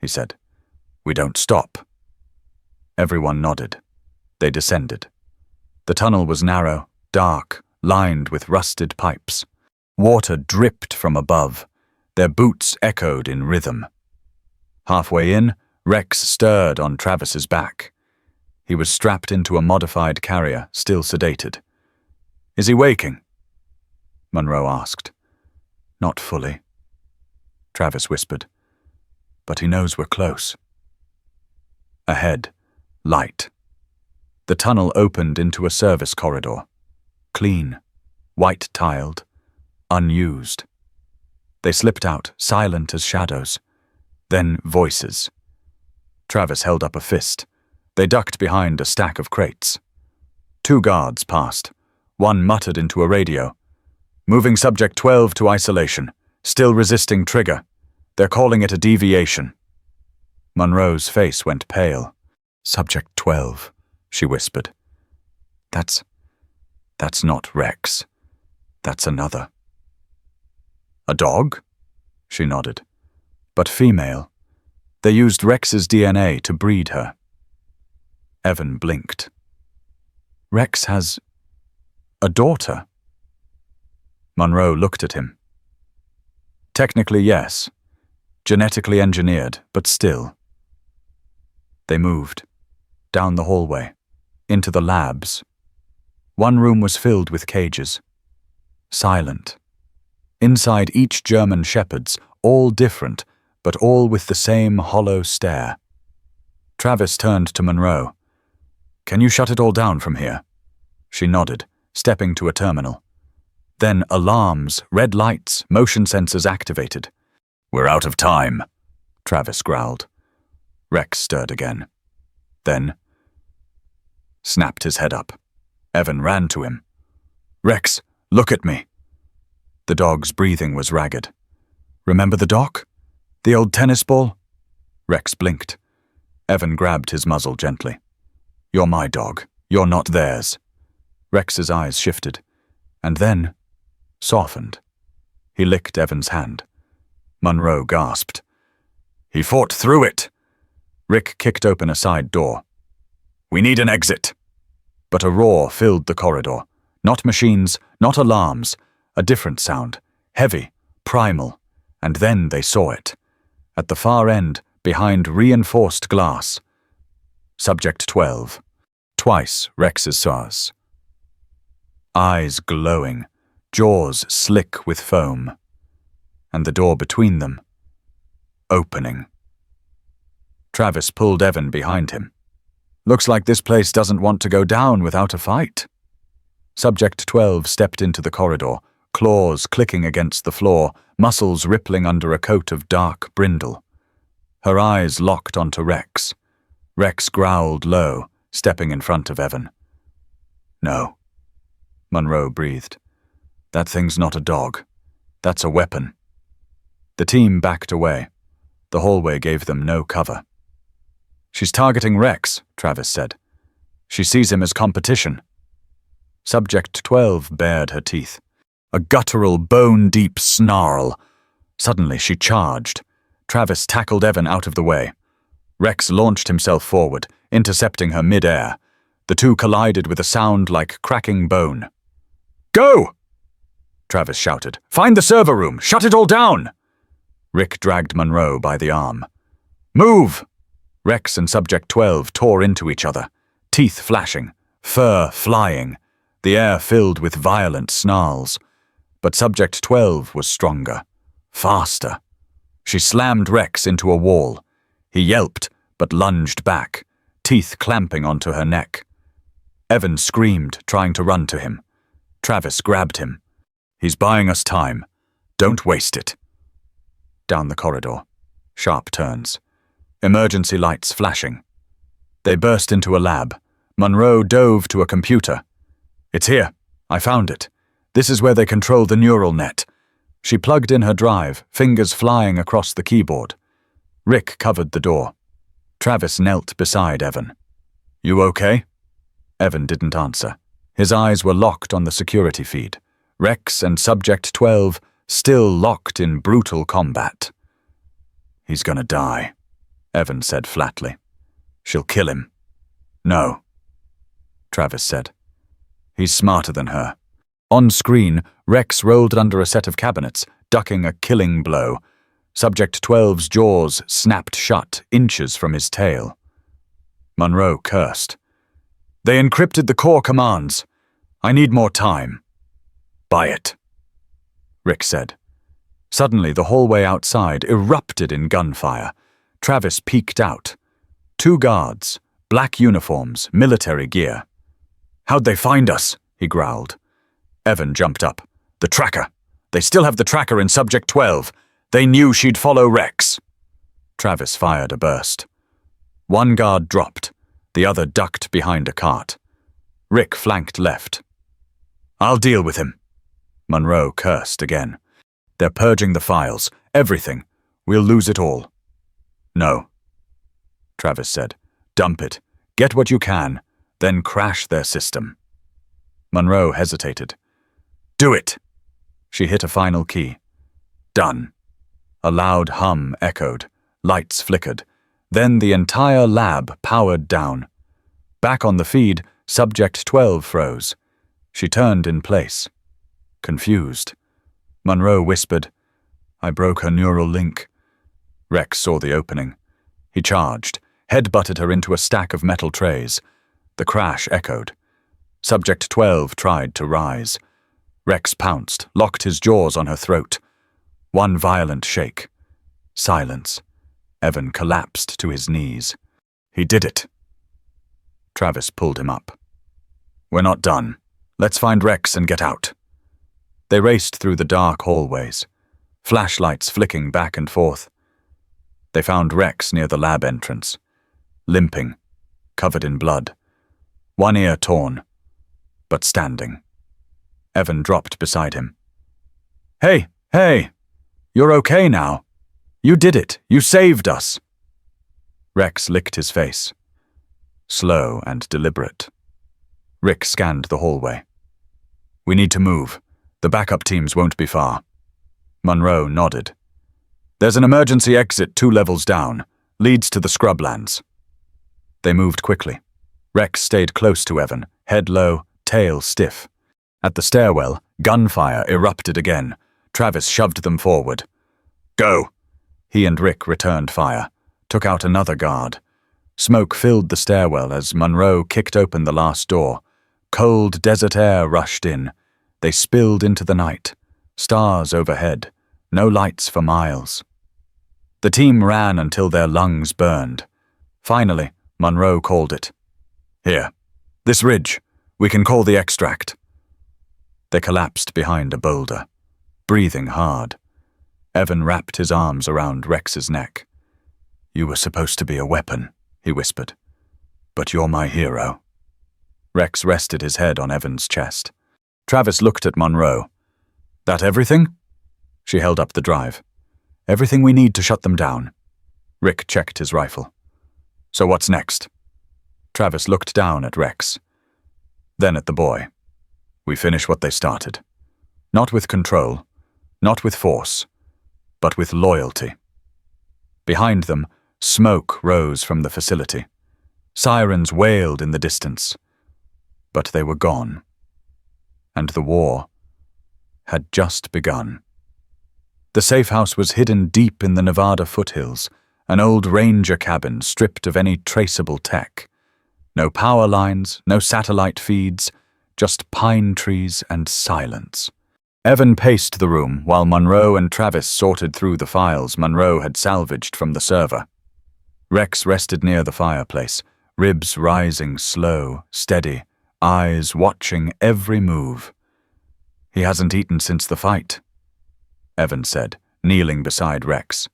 Speaker 1: he said, we don't stop. Everyone nodded. They descended. The tunnel was narrow, dark, lined with rusted pipes. Water dripped from above. Their boots echoed in rhythm. Halfway in, Rex stirred on Travis's back. He was strapped into a modified carrier, still sedated. Is he waking? Monroe asked. Not fully, Travis whispered. But he knows we're close. Ahead, light. The tunnel opened into a service corridor. Clean, white-tiled, unused. They slipped out, silent as shadows. Then voices. Travis held up a fist. They ducked behind a stack of crates. 2 guards passed. One muttered into a radio. Moving subject 12 to isolation. Still resisting trigger. They're calling it a deviation. Monroe's face went pale. Subject 12, she whispered. That's not Rex. That's another. A dog? She nodded. But female. They used Rex's DNA to breed her. Evan blinked. Rex has a daughter? Monroe looked at him. Technically, yes. Genetically engineered, but still. They moved. Down the hallway. Into the labs. One room was filled with cages. Silent. Inside each German shepherd's, all different, but all with the same hollow stare. Travis turned to Monroe. Can you shut it all down from here? She nodded, stepping to a terminal. Then alarms, red lights, motion sensors activated. We're out of time, Travis growled. Rex stirred again. Then snapped his head up. Evan ran to him. Rex, look at me. The dog's breathing was ragged. Remember the doc? The old tennis ball? Rex blinked. Evan grabbed his muzzle gently. You're my dog. You're not theirs. Rex's eyes shifted, and then softened. He licked Evan's hand. Monroe gasped. He fought through it. Rick kicked open a side door. We need an exit. But a roar filled the corridor. Not machines, not alarms. A different sound. Heavy, primal. And then they saw it. At the far end, behind reinforced glass. Subject 12. Twice Rex's SARS. Eyes glowing, jaws slick with foam. And the door between them, opening. Travis pulled Evan behind him. Looks like this place doesn't want to go down without a fight. Subject 12 stepped into the corridor, claws clicking against the floor, muscles rippling under a coat of dark brindle. Her eyes locked onto Rex. Rex growled low, stepping in front of Evan. No, Monroe breathed. That thing's not a dog. That's a weapon. The team backed away. The hallway gave them no cover. She's targeting Rex, Travis said. She sees him as competition. Subject 12 bared her teeth. A guttural, bone-deep snarl. Suddenly she charged. Travis tackled Evan out of the way. Rex launched himself forward, intercepting her mid-air. The two collided with a sound like cracking bone. Go! Travis shouted. Find the server room! Shut it all down! Rick dragged Monroe by the arm. Move! Rex and Subject 12 tore into each other, teeth flashing, fur flying, the air filled with violent snarls. But Subject 12 was stronger, faster. She slammed Rex into a wall. He yelped, but lunged back, teeth clamping onto her neck. Evan screamed, trying to run to him. Travis grabbed him. He's buying us time. Don't waste it. Down the corridor. Sharp turns. Emergency lights flashing. They burst into a lab. Monroe dove to a computer. It's here. I found it. This is where they control the neural net. She plugged in her drive, fingers flying across the keyboard. Rick covered the door. Travis knelt beside Evan. You okay? Evan didn't answer. His eyes were locked on the security feed. Rex and Subject 12 still locked in brutal combat. He's gonna die, Evan said flatly. She'll kill him. No, Travis said. He's smarter than her. On screen, Rex rolled under a set of cabinets, ducking a killing blow. Subject 12's jaws snapped shut inches from his tail. Monroe cursed. They encrypted the core commands. I need more time. Buy it, Rick said. Suddenly, the hallway outside erupted in gunfire. Travis peeked out. 2 guards, black uniforms, military gear. How'd they find us? He growled. Evan jumped up. The tracker. They still have the tracker in Subject 12. They knew she'd follow Rex. Travis fired a burst. 1 guard dropped. The other ducked behind a cart. Rick flanked left. I'll deal with him. Monroe cursed again. They're purging the files. Everything. We'll lose it all. No, Travis said. Dump it. Get what you can. Then crash their system. Monroe hesitated. Do it. She hit a final key. Done. A loud hum echoed. Lights flickered. Then the entire lab powered down. Back on the feed, Subject 12 froze. She turned in place. Confused. Monroe whispered, I broke her neural link. Rex saw the opening. He charged, head-butted her into a stack of metal trays. The crash echoed. Subject 12 tried to rise. Rex pounced, locked his jaws on her throat. 1 violent shake. Silence. Evan collapsed to his knees. He did it. Travis pulled him up. We're not done. Let's find Rex and get out. They raced through the dark hallways, flashlights flicking back and forth. They found Rex near the lab entrance, limping, covered in blood, 1 ear torn, but standing. Evan dropped beside him. Hey, you're okay now, You did it! You saved us! Rex licked his face. Slow and deliberate. Rick scanned the hallway. We need to move. The backup teams won't be far. Monroe nodded. There's an emergency exit 2 levels down. Leads to the scrublands. They moved quickly. Rex stayed close to Evan, head low, tail stiff. At the stairwell, gunfire erupted again. Travis shoved them forward. Go! He and Rick returned fire, took out another guard. Smoke filled the stairwell as Monroe kicked open the last door. Cold desert air rushed in. They spilled into the night. Stars overhead. No lights for miles. The team ran until their lungs burned. Finally, Monroe called it. Here. This ridge. We can call the extract. They collapsed behind a boulder, breathing hard. Evan wrapped his arms around Rex's neck. You were supposed to be a weapon, he whispered. But you're my hero. Rex rested his head on Evan's chest. Travis looked at Monroe. That everything? She held up the drive. Everything we need to shut them down. Rick checked his rifle. So what's next? Travis looked down at Rex, then at the boy. We finish what they started. Not with control, not with force, but with loyalty. Behind them, smoke rose from the facility. Sirens wailed in the distance. But they were gone. And the war had just begun. The safe house was hidden deep in the Nevada foothills, an old ranger cabin stripped of any traceable tech. No power lines, no satellite feeds, just pine trees and silence. Evan paced the room while Monroe and Travis sorted through the files Monroe had salvaged from the server. Rex rested near the fireplace, ribs rising slow, steady, eyes watching every move. He hasn't eaten since the fight, Evan said, kneeling beside Rex.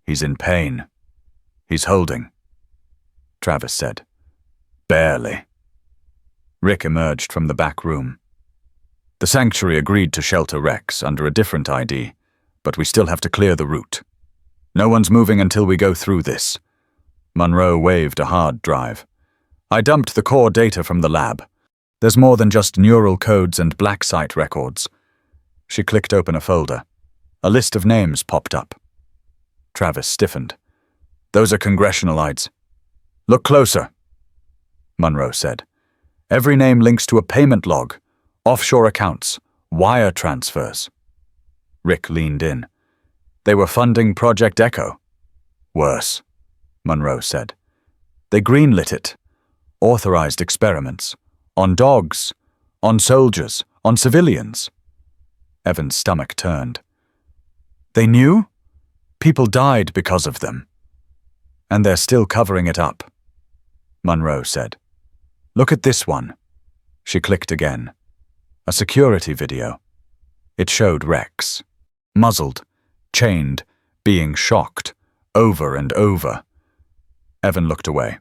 Speaker 1: He's in pain. He's holding, Travis said. Barely. Rick emerged from the back room. The sanctuary agreed to shelter Rex under a different ID, but we still have to clear the route. No one's moving until we go through this. Monroe waved a hard drive. I dumped the core data from the lab. There's more than just neural codes and black site records. She clicked open a folder. A list of names popped up. Travis stiffened. Those are congressional IDs. Look closer, Monroe said. Every name links to a payment log, offshore accounts, wire transfers. Rick leaned in. They were funding Project Echo. Worse, Monroe said. They greenlit it. Authorized experiments. On dogs. On soldiers. On civilians. Evan's stomach turned. They knew? People died because of them. And they're still covering it up, Monroe said. Look at this one. She clicked again. A security video. It showed Rex. Muzzled, chained, being shocked, over and over. Evan looked away.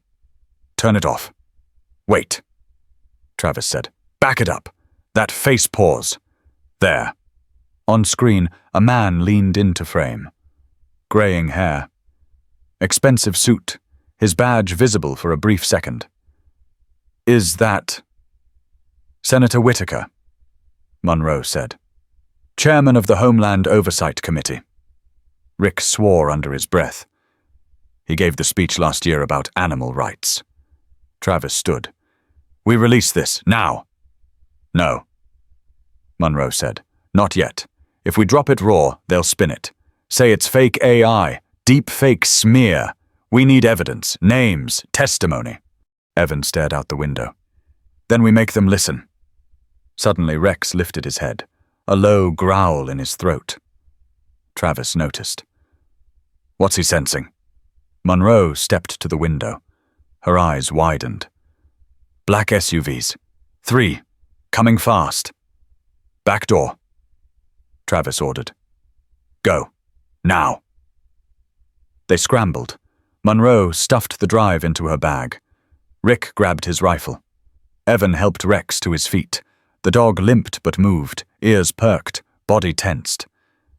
Speaker 1: Turn it off. Wait, Travis said. Back it up. That face pause. There. On screen, a man leaned into frame. Graying hair. Expensive suit, his badge visible for a brief second. Is that Senator Whitaker? Monroe said. Chairman of the Homeland Oversight Committee. Rick swore under his breath. He gave the speech last year about animal rights. Travis stood. We release this, now. No, Monroe said. Not yet. If we drop it raw, they'll spin it. Say it's fake AI, deep fake smear. We need evidence, names, testimony. Evan stared out the window. Then we make them listen. Suddenly Rex lifted his head, a low growl in his throat. Travis noticed. What's he sensing? Monroe stepped to the window. Her eyes widened. Black SUVs. 3. Coming fast. Back door. Travis ordered. Go. Now. They scrambled. Monroe stuffed the drive into her bag. Rick grabbed his rifle. Evan helped Rex to his feet. The dog limped but moved, ears perked, body tensed.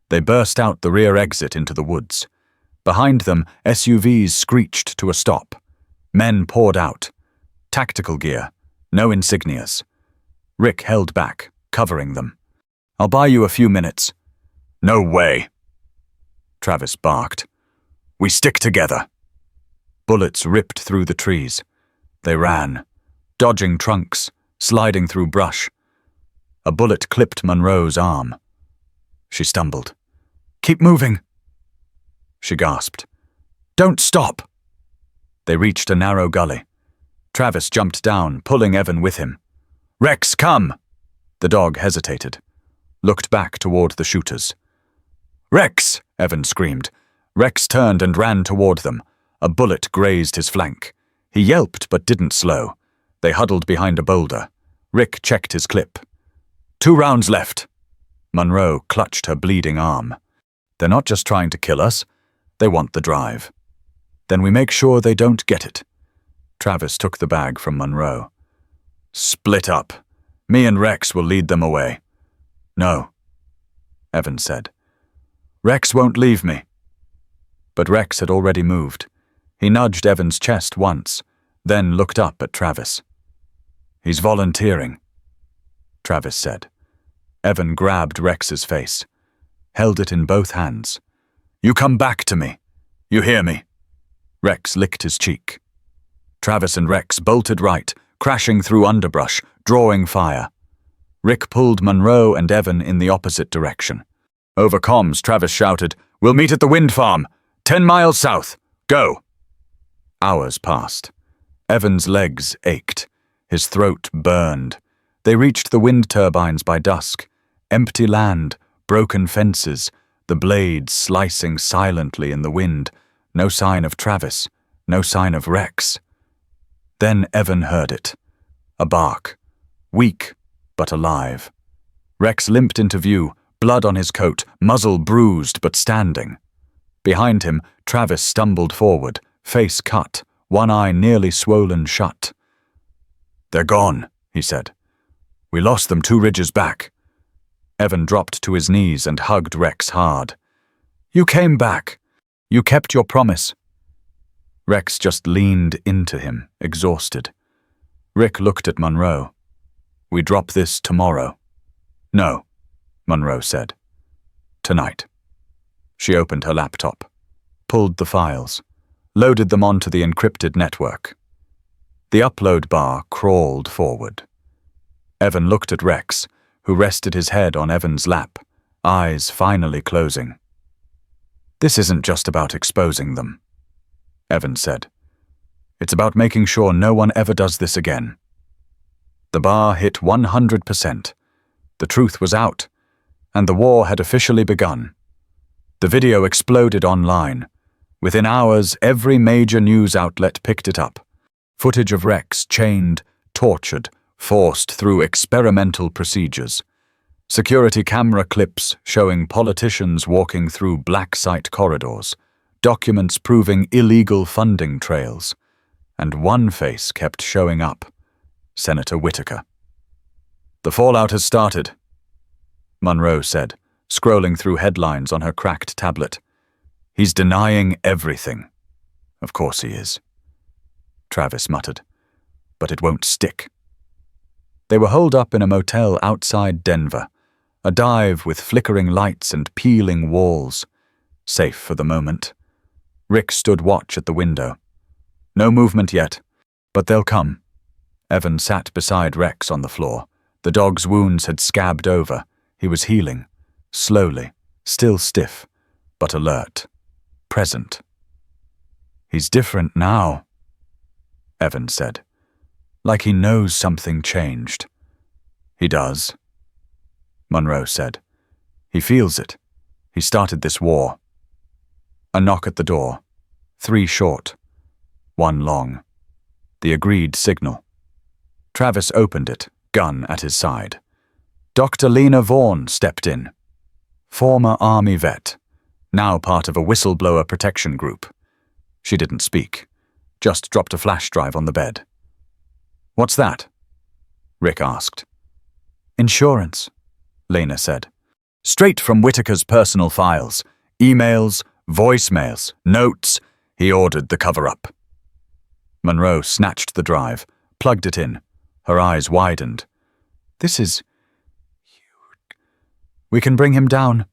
Speaker 1: They burst out the rear exit into the woods. Behind them, SUVs screeched to a stop. Men poured out. Tactical gear, no insignias. Rick held back, covering them. "I'll buy you a few minutes." "No way." Travis barked. "We stick together." Bullets ripped through the trees. They ran, dodging trunks, sliding through brush. A bullet clipped Monroe's arm. She stumbled. "Keep moving." She gasped. "Don't stop." They reached a narrow gully. Travis jumped down, pulling Evan with him. "Rex, come!" The dog hesitated, looked back toward the shooters. "Rex!" Evan screamed. Rex turned and ran toward them. A bullet grazed his flank. He yelped but didn't slow. They huddled behind a boulder. Rick checked his clip. 2 rounds left. Monroe clutched her bleeding arm. "They're not just trying to kill us. They want the drive. Then we make sure they don't get it." Travis took the bag from Monroe. "Split up. Me and Rex will lead them away." "No," Evan said. "Rex won't leave me." But Rex had already moved. He nudged Evan's chest once, then looked up at Travis. "He's volunteering," Travis said. Evan grabbed Rex's face, held it in both hands. "You come back to me. You hear me?" Rex licked his cheek. Travis and Rex bolted right, crashing through underbrush, drawing fire. Rick pulled Monroe and Evan in the opposite direction. Over comms, Travis shouted, "We'll meet at the wind farm. 10 miles south. Go!" Hours passed. Evan's legs ached. His throat burned. They reached the wind turbines by dusk. Empty land, broken fences, the blades slicing silently in the wind. No sign of Travis, no sign of Rex. Then Evan heard it. A bark. Weak, but alive. Rex limped into view, blood on his coat, muzzle bruised but standing. Behind him, Travis stumbled forward, face cut, one eye nearly swollen shut. "They're gone," he said. "We lost them 2 ridges back." Evan dropped to his knees and hugged Rex hard. "You came back. You kept your promise." Rex just leaned into him, exhausted. Rick looked at Monroe. "We drop this tomorrow." "No," Monroe said. "Tonight." She opened her laptop, pulled the files, loaded them onto the encrypted network. The upload bar crawled forward. Evan looked at Rex, who rested his head on Evan's lap, eyes finally closing. "This isn't just about exposing them," Evan said. "It's about making sure no one ever does this again." The bar hit 100%. The truth was out, and the war had officially begun. The video exploded online. Within hours, every major news outlet picked it up. Footage of Rex chained, tortured, forced through experimental procedures. Security camera clips showing politicians walking through black site corridors. Documents proving illegal funding trails. And one face kept showing up. Senator Whitaker. "The fallout has started," Monroe said, scrolling through headlines on her cracked tablet. "He's denying everything." "Of course he is," Travis muttered. "But it won't stick." They were holed up in a motel outside Denver, a dive with flickering lights and peeling walls. Safe for the moment. Rick stood watch at the window. "No movement yet, but they'll come." Evan sat beside Rex on the floor. The dog's wounds had scabbed over. He was healing, slowly, still stiff, but alert, present. "He's different now," Evan said. "Like he knows something changed." "He does," Monroe said. "He feels it. He started this war." A knock at the door. 3 short, 1 long. The agreed signal. Travis opened it, gun at his side. Dr. Lena Vaughn stepped in. Former Army vet, now part of a whistleblower protection group. She didn't speak, just dropped a flash drive on the bed. "What's that?" Rick asked. "Insurance," Lena said. "Straight from Whitaker's personal files. Emails, Voicemails, notes. He ordered the cover-up. Monroe snatched the drive, plugged it in. Her eyes widened. This is... We can bring him down,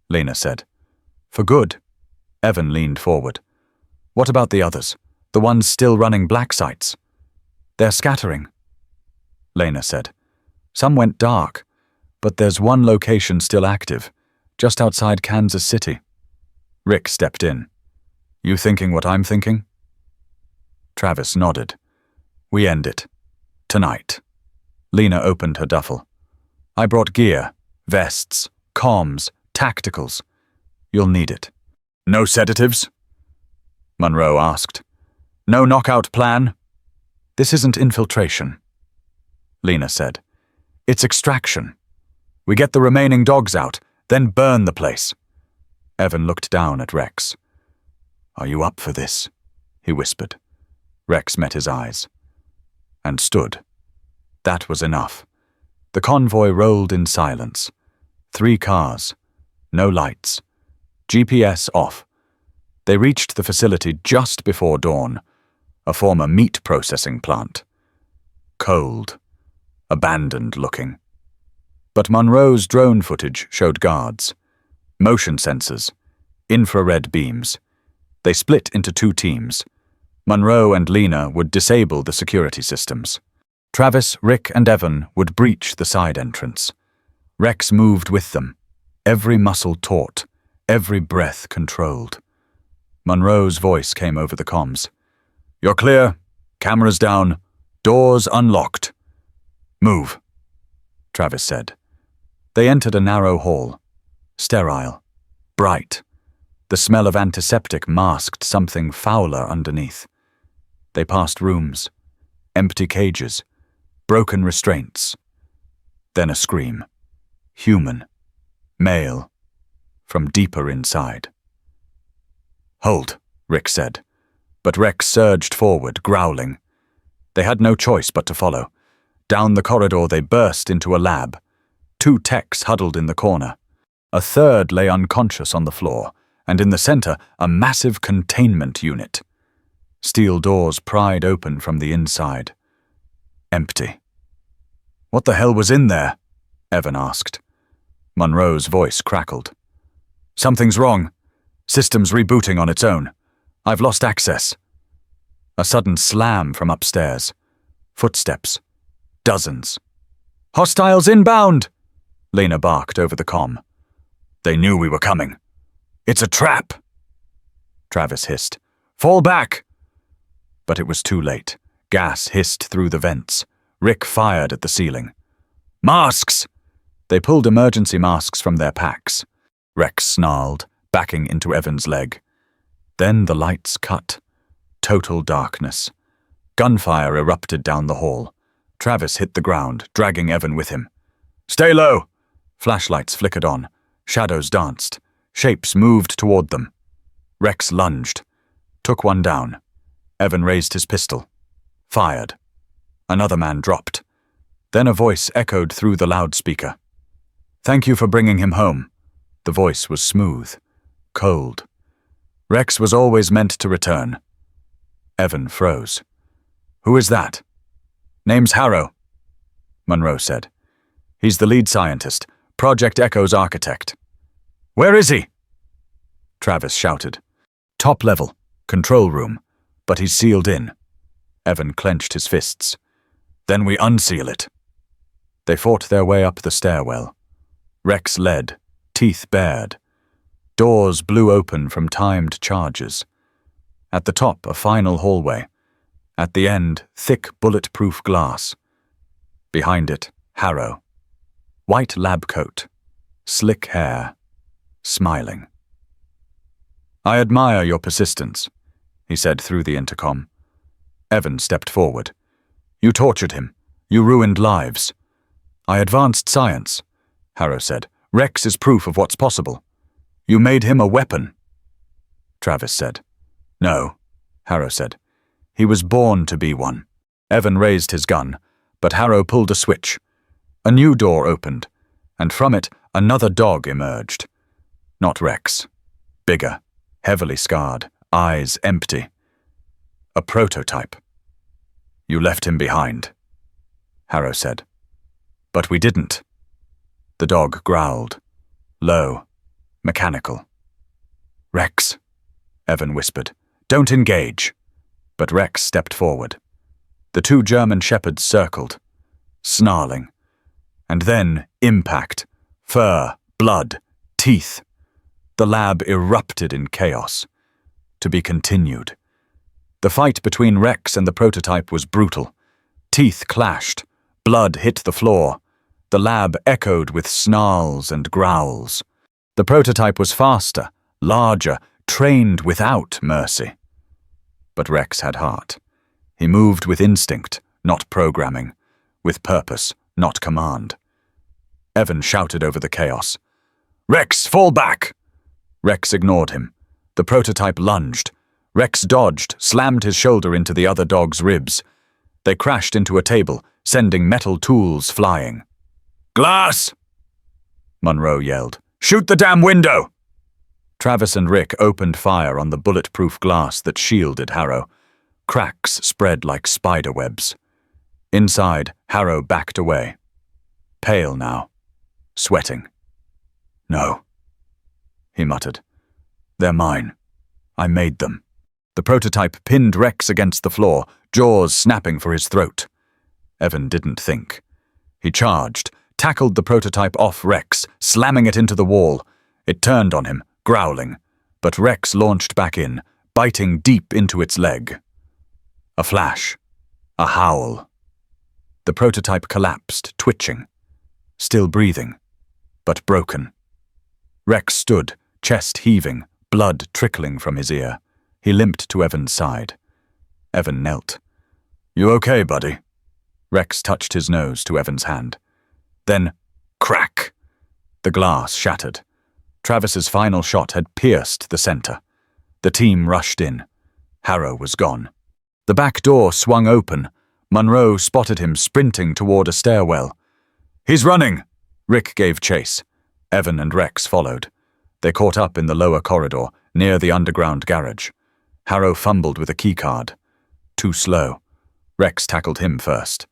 Speaker 1: Lena said. For good. Evan leaned forward. What about the others? The ones still running black sites? They're scattering, Lena said. Some went dark, but there's one location still active, just outside Kansas City. Rick stepped in. You thinking what I'm thinking? Travis nodded. We end it. Tonight. Lena opened her duffel. I brought gear, vests, comms, tacticals. You'll need it. No sedatives? Monroe asked. No knockout plan? This isn't infiltration, Lena said. It's extraction. We get the remaining dogs out, then burn the place. Evan looked down at Rex. Are you up for this? He whispered. Rex met his eyes. And stood. That was enough. The convoy rolled in silence. 3 cars. No lights. GPS off. They reached the facility just before dawn, a former meat processing plant. Cold. Abandoned looking. But Monroe's drone footage showed guards. Motion sensors. Infrared beams. They split into 2 teams. Monroe and Lena would disable the security systems. Travis, Rick, and Evan would breach the side entrance. Rex moved with them, every muscle taut, every breath controlled. Monroe's voice came over the comms. You're clear. Cameras down. Doors unlocked. Move, Travis said. They entered a narrow hall. Sterile. Bright. The smell of antiseptic masked something fouler underneath. They passed rooms. Empty cages. Broken restraints. Then a scream. Human. Male. From deeper inside. Hold, Rick said. But Rex surged forward, growling. They had no choice but to follow. Down the corridor they burst into a lab. 2 techs huddled in the corner. A third lay unconscious on the floor, and in the center, a massive containment unit. Steel doors pried open from the inside. Empty. What the hell was in there? Evan asked. Monroe's voice crackled. Something's wrong. System's rebooting on its own. I've lost access. A sudden slam from upstairs. Footsteps. Dozens. Hostiles inbound! Lena barked over the comm. They knew we were coming. It's a trap! Travis hissed. Fall back! But it was too late. Gas hissed through the vents. Rick fired at the ceiling. Masks! They pulled emergency masks from their packs. Rex snarled, backing into Evan's leg. Then the lights cut. Total darkness. Gunfire erupted down the hall. Travis hit the ground, dragging Evan with him. Stay low! Flashlights flickered on. Shadows danced. Shapes moved toward them. Rex lunged. Took one down. Evan raised his pistol. Fired. Another man dropped. Then a voice echoed through the loudspeaker. Thank you for bringing him home. The voice was smooth. Cold. Rex was always meant to return. Evan froze. Who is that? Name's Harrow, Monroe said. He's the lead scientist, Project Echo's architect. Where is he? Travis shouted. Top level, control room, but he's sealed in. Evan clenched his fists. Then we unseal it. They fought their way up the stairwell. Rex led, teeth bared. Doors blew open from timed charges. At the top, a final hallway. At the end, thick bulletproof glass. Behind it, Harrow. White lab coat. Slick hair. Smiling. I admire your persistence, he said through the intercom. Evan stepped forward. You tortured him. You ruined lives. I advanced science, Harrow said. Rex is proof of what's possible. You made him a weapon. Travis said. No, Harrow said. He was born to be one. Evan raised his gun, but Harrow pulled a switch. A new door opened, and from it another dog emerged. Not Rex. bigger, heavily scarred, eyes empty. A prototype. You left him behind, Harrow said. But we didn't. The dog growled, low, mechanical. Rex, Evan whispered. Don't engage. But Rex stepped forward. The two German shepherds circled, snarling. And then impact, fur, blood, teeth. The lab erupted in chaos. To be continued. The fight between Rex and the prototype was brutal. Teeth clashed. Blood hit the floor. The lab echoed with snarls and growls. The prototype was faster, larger, trained without mercy. But Rex had heart. He moved with instinct, not programming. With purpose, not command. Evan shouted over the chaos. Rex, fall back! Rex ignored him. The prototype lunged. Rex dodged, slammed his shoulder into the other dog's ribs. They crashed into a table, sending metal tools flying. Glass! Monroe yelled. Shoot the damn window! Travis and Rick opened fire on the bulletproof glass that shielded Harrow. Cracks spread like spider webs. Inside, Harrow backed away. Pale now. Sweating. No, he muttered. They're mine. I made them. The prototype pinned Rex against the floor, jaws snapping for his throat. Evan didn't think. He charged, tackled the prototype off Rex, slamming it into the wall. It turned on him, growling, but Rex launched back in, biting deep into its leg. A flash. A howl. The prototype collapsed, twitching. Still breathing, but broken. Rex stood, chest heaving, blood trickling from his ear. He limped to Evan's side. Evan knelt. You okay, buddy? Rex touched his nose to Evan's hand. Then, crack! The glass shattered. Travis's final shot had pierced the center. The team rushed in. Harrow was gone. The back door swung open. Monroe spotted him sprinting toward a stairwell. He's running! Rick gave chase. Evan and Rex followed. They caught up in the lower corridor, near the underground garage. Harrow fumbled with a keycard. Too slow. Rex tackled him first.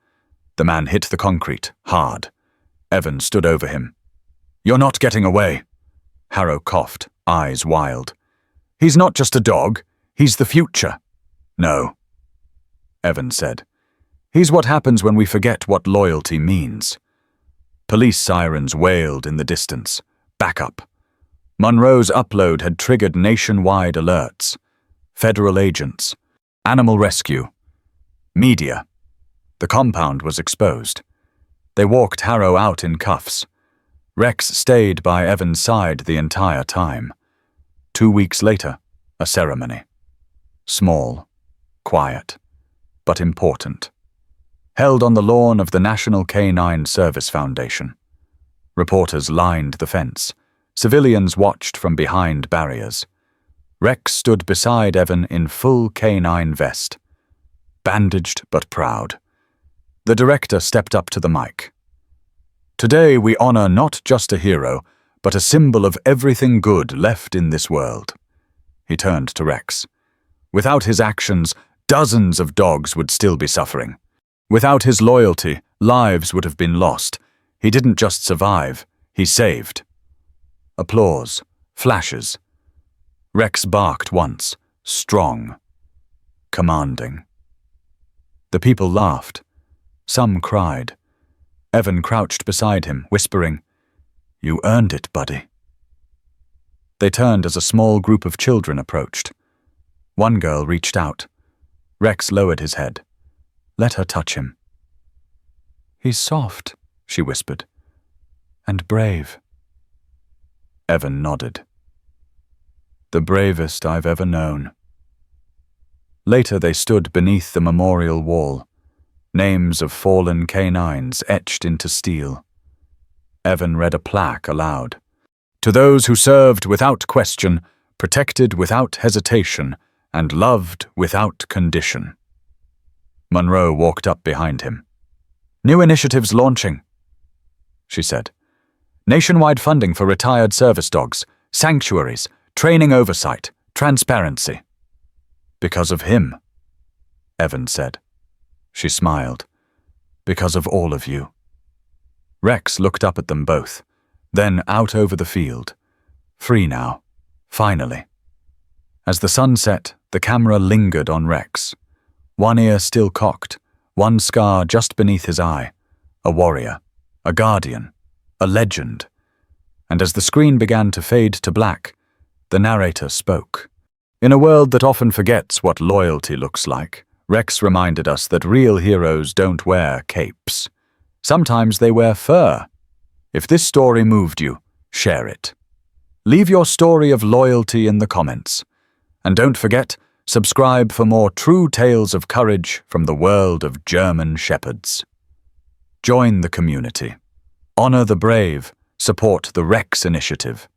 Speaker 1: The man hit the concrete, hard. Evan stood over him. You're not getting away. Harrow coughed, eyes wild. He's not just a dog. He's the future. No, Evan said. He's what happens when we forget what loyalty means. Police sirens wailed in the distance. Backup. Monroe's upload had triggered nationwide alerts. Federal agents. Animal rescue. Media. The compound was exposed. They walked Harrow out in cuffs. Rex stayed by Evan's side the entire time. 2 weeks later, a ceremony. Small, quiet, but important. Held on the lawn of the National Canine Service Foundation. Reporters lined the fence. Civilians watched from behind barriers. Rex stood beside Evan in full canine vest. Bandaged but proud. The director stepped up to the mic. Today we honor not just a hero, but a symbol of everything good left in this world. He turned to Rex. Without his actions, dozens of dogs would still be suffering. Without his loyalty, lives would have been lost. He didn't just survive, he saved. Applause, flashes. Rex barked once, strong, commanding. The people laughed. Some cried. Evan crouched beside him, whispering, You earned it, buddy. They turned as a small group of children approached. One girl reached out. Rex lowered his head. Let her touch him. He's soft, she whispered, and brave. Evan nodded. The bravest I've ever known. Later they stood beneath the memorial wall, names of fallen canines etched into steel. Evan read a plaque aloud. To those who served without question, protected without hesitation, and loved without condition. Monroe walked up behind him. New initiatives launching, she said. Nationwide funding for retired service dogs, sanctuaries, Training oversight, transparency. Because of him, Evan said. She smiled. Because of all of you. Rex looked up at them both, then out over the field. Free now, finally. As the sun set, the camera lingered on Rex. One ear still cocked, one scar just beneath his eye. A warrior, a guardian, a legend. And as the screen began to fade to black, the narrator spoke. In a world that often forgets what loyalty looks like, Rex reminded us that real heroes don't wear capes. Sometimes they wear fur. If this story moved you, share it. Leave your story of loyalty in the comments. And don't forget, subscribe for more true tales of courage from the world of German Shepherds. Join the community. Honor the brave. Support the Rex Initiative.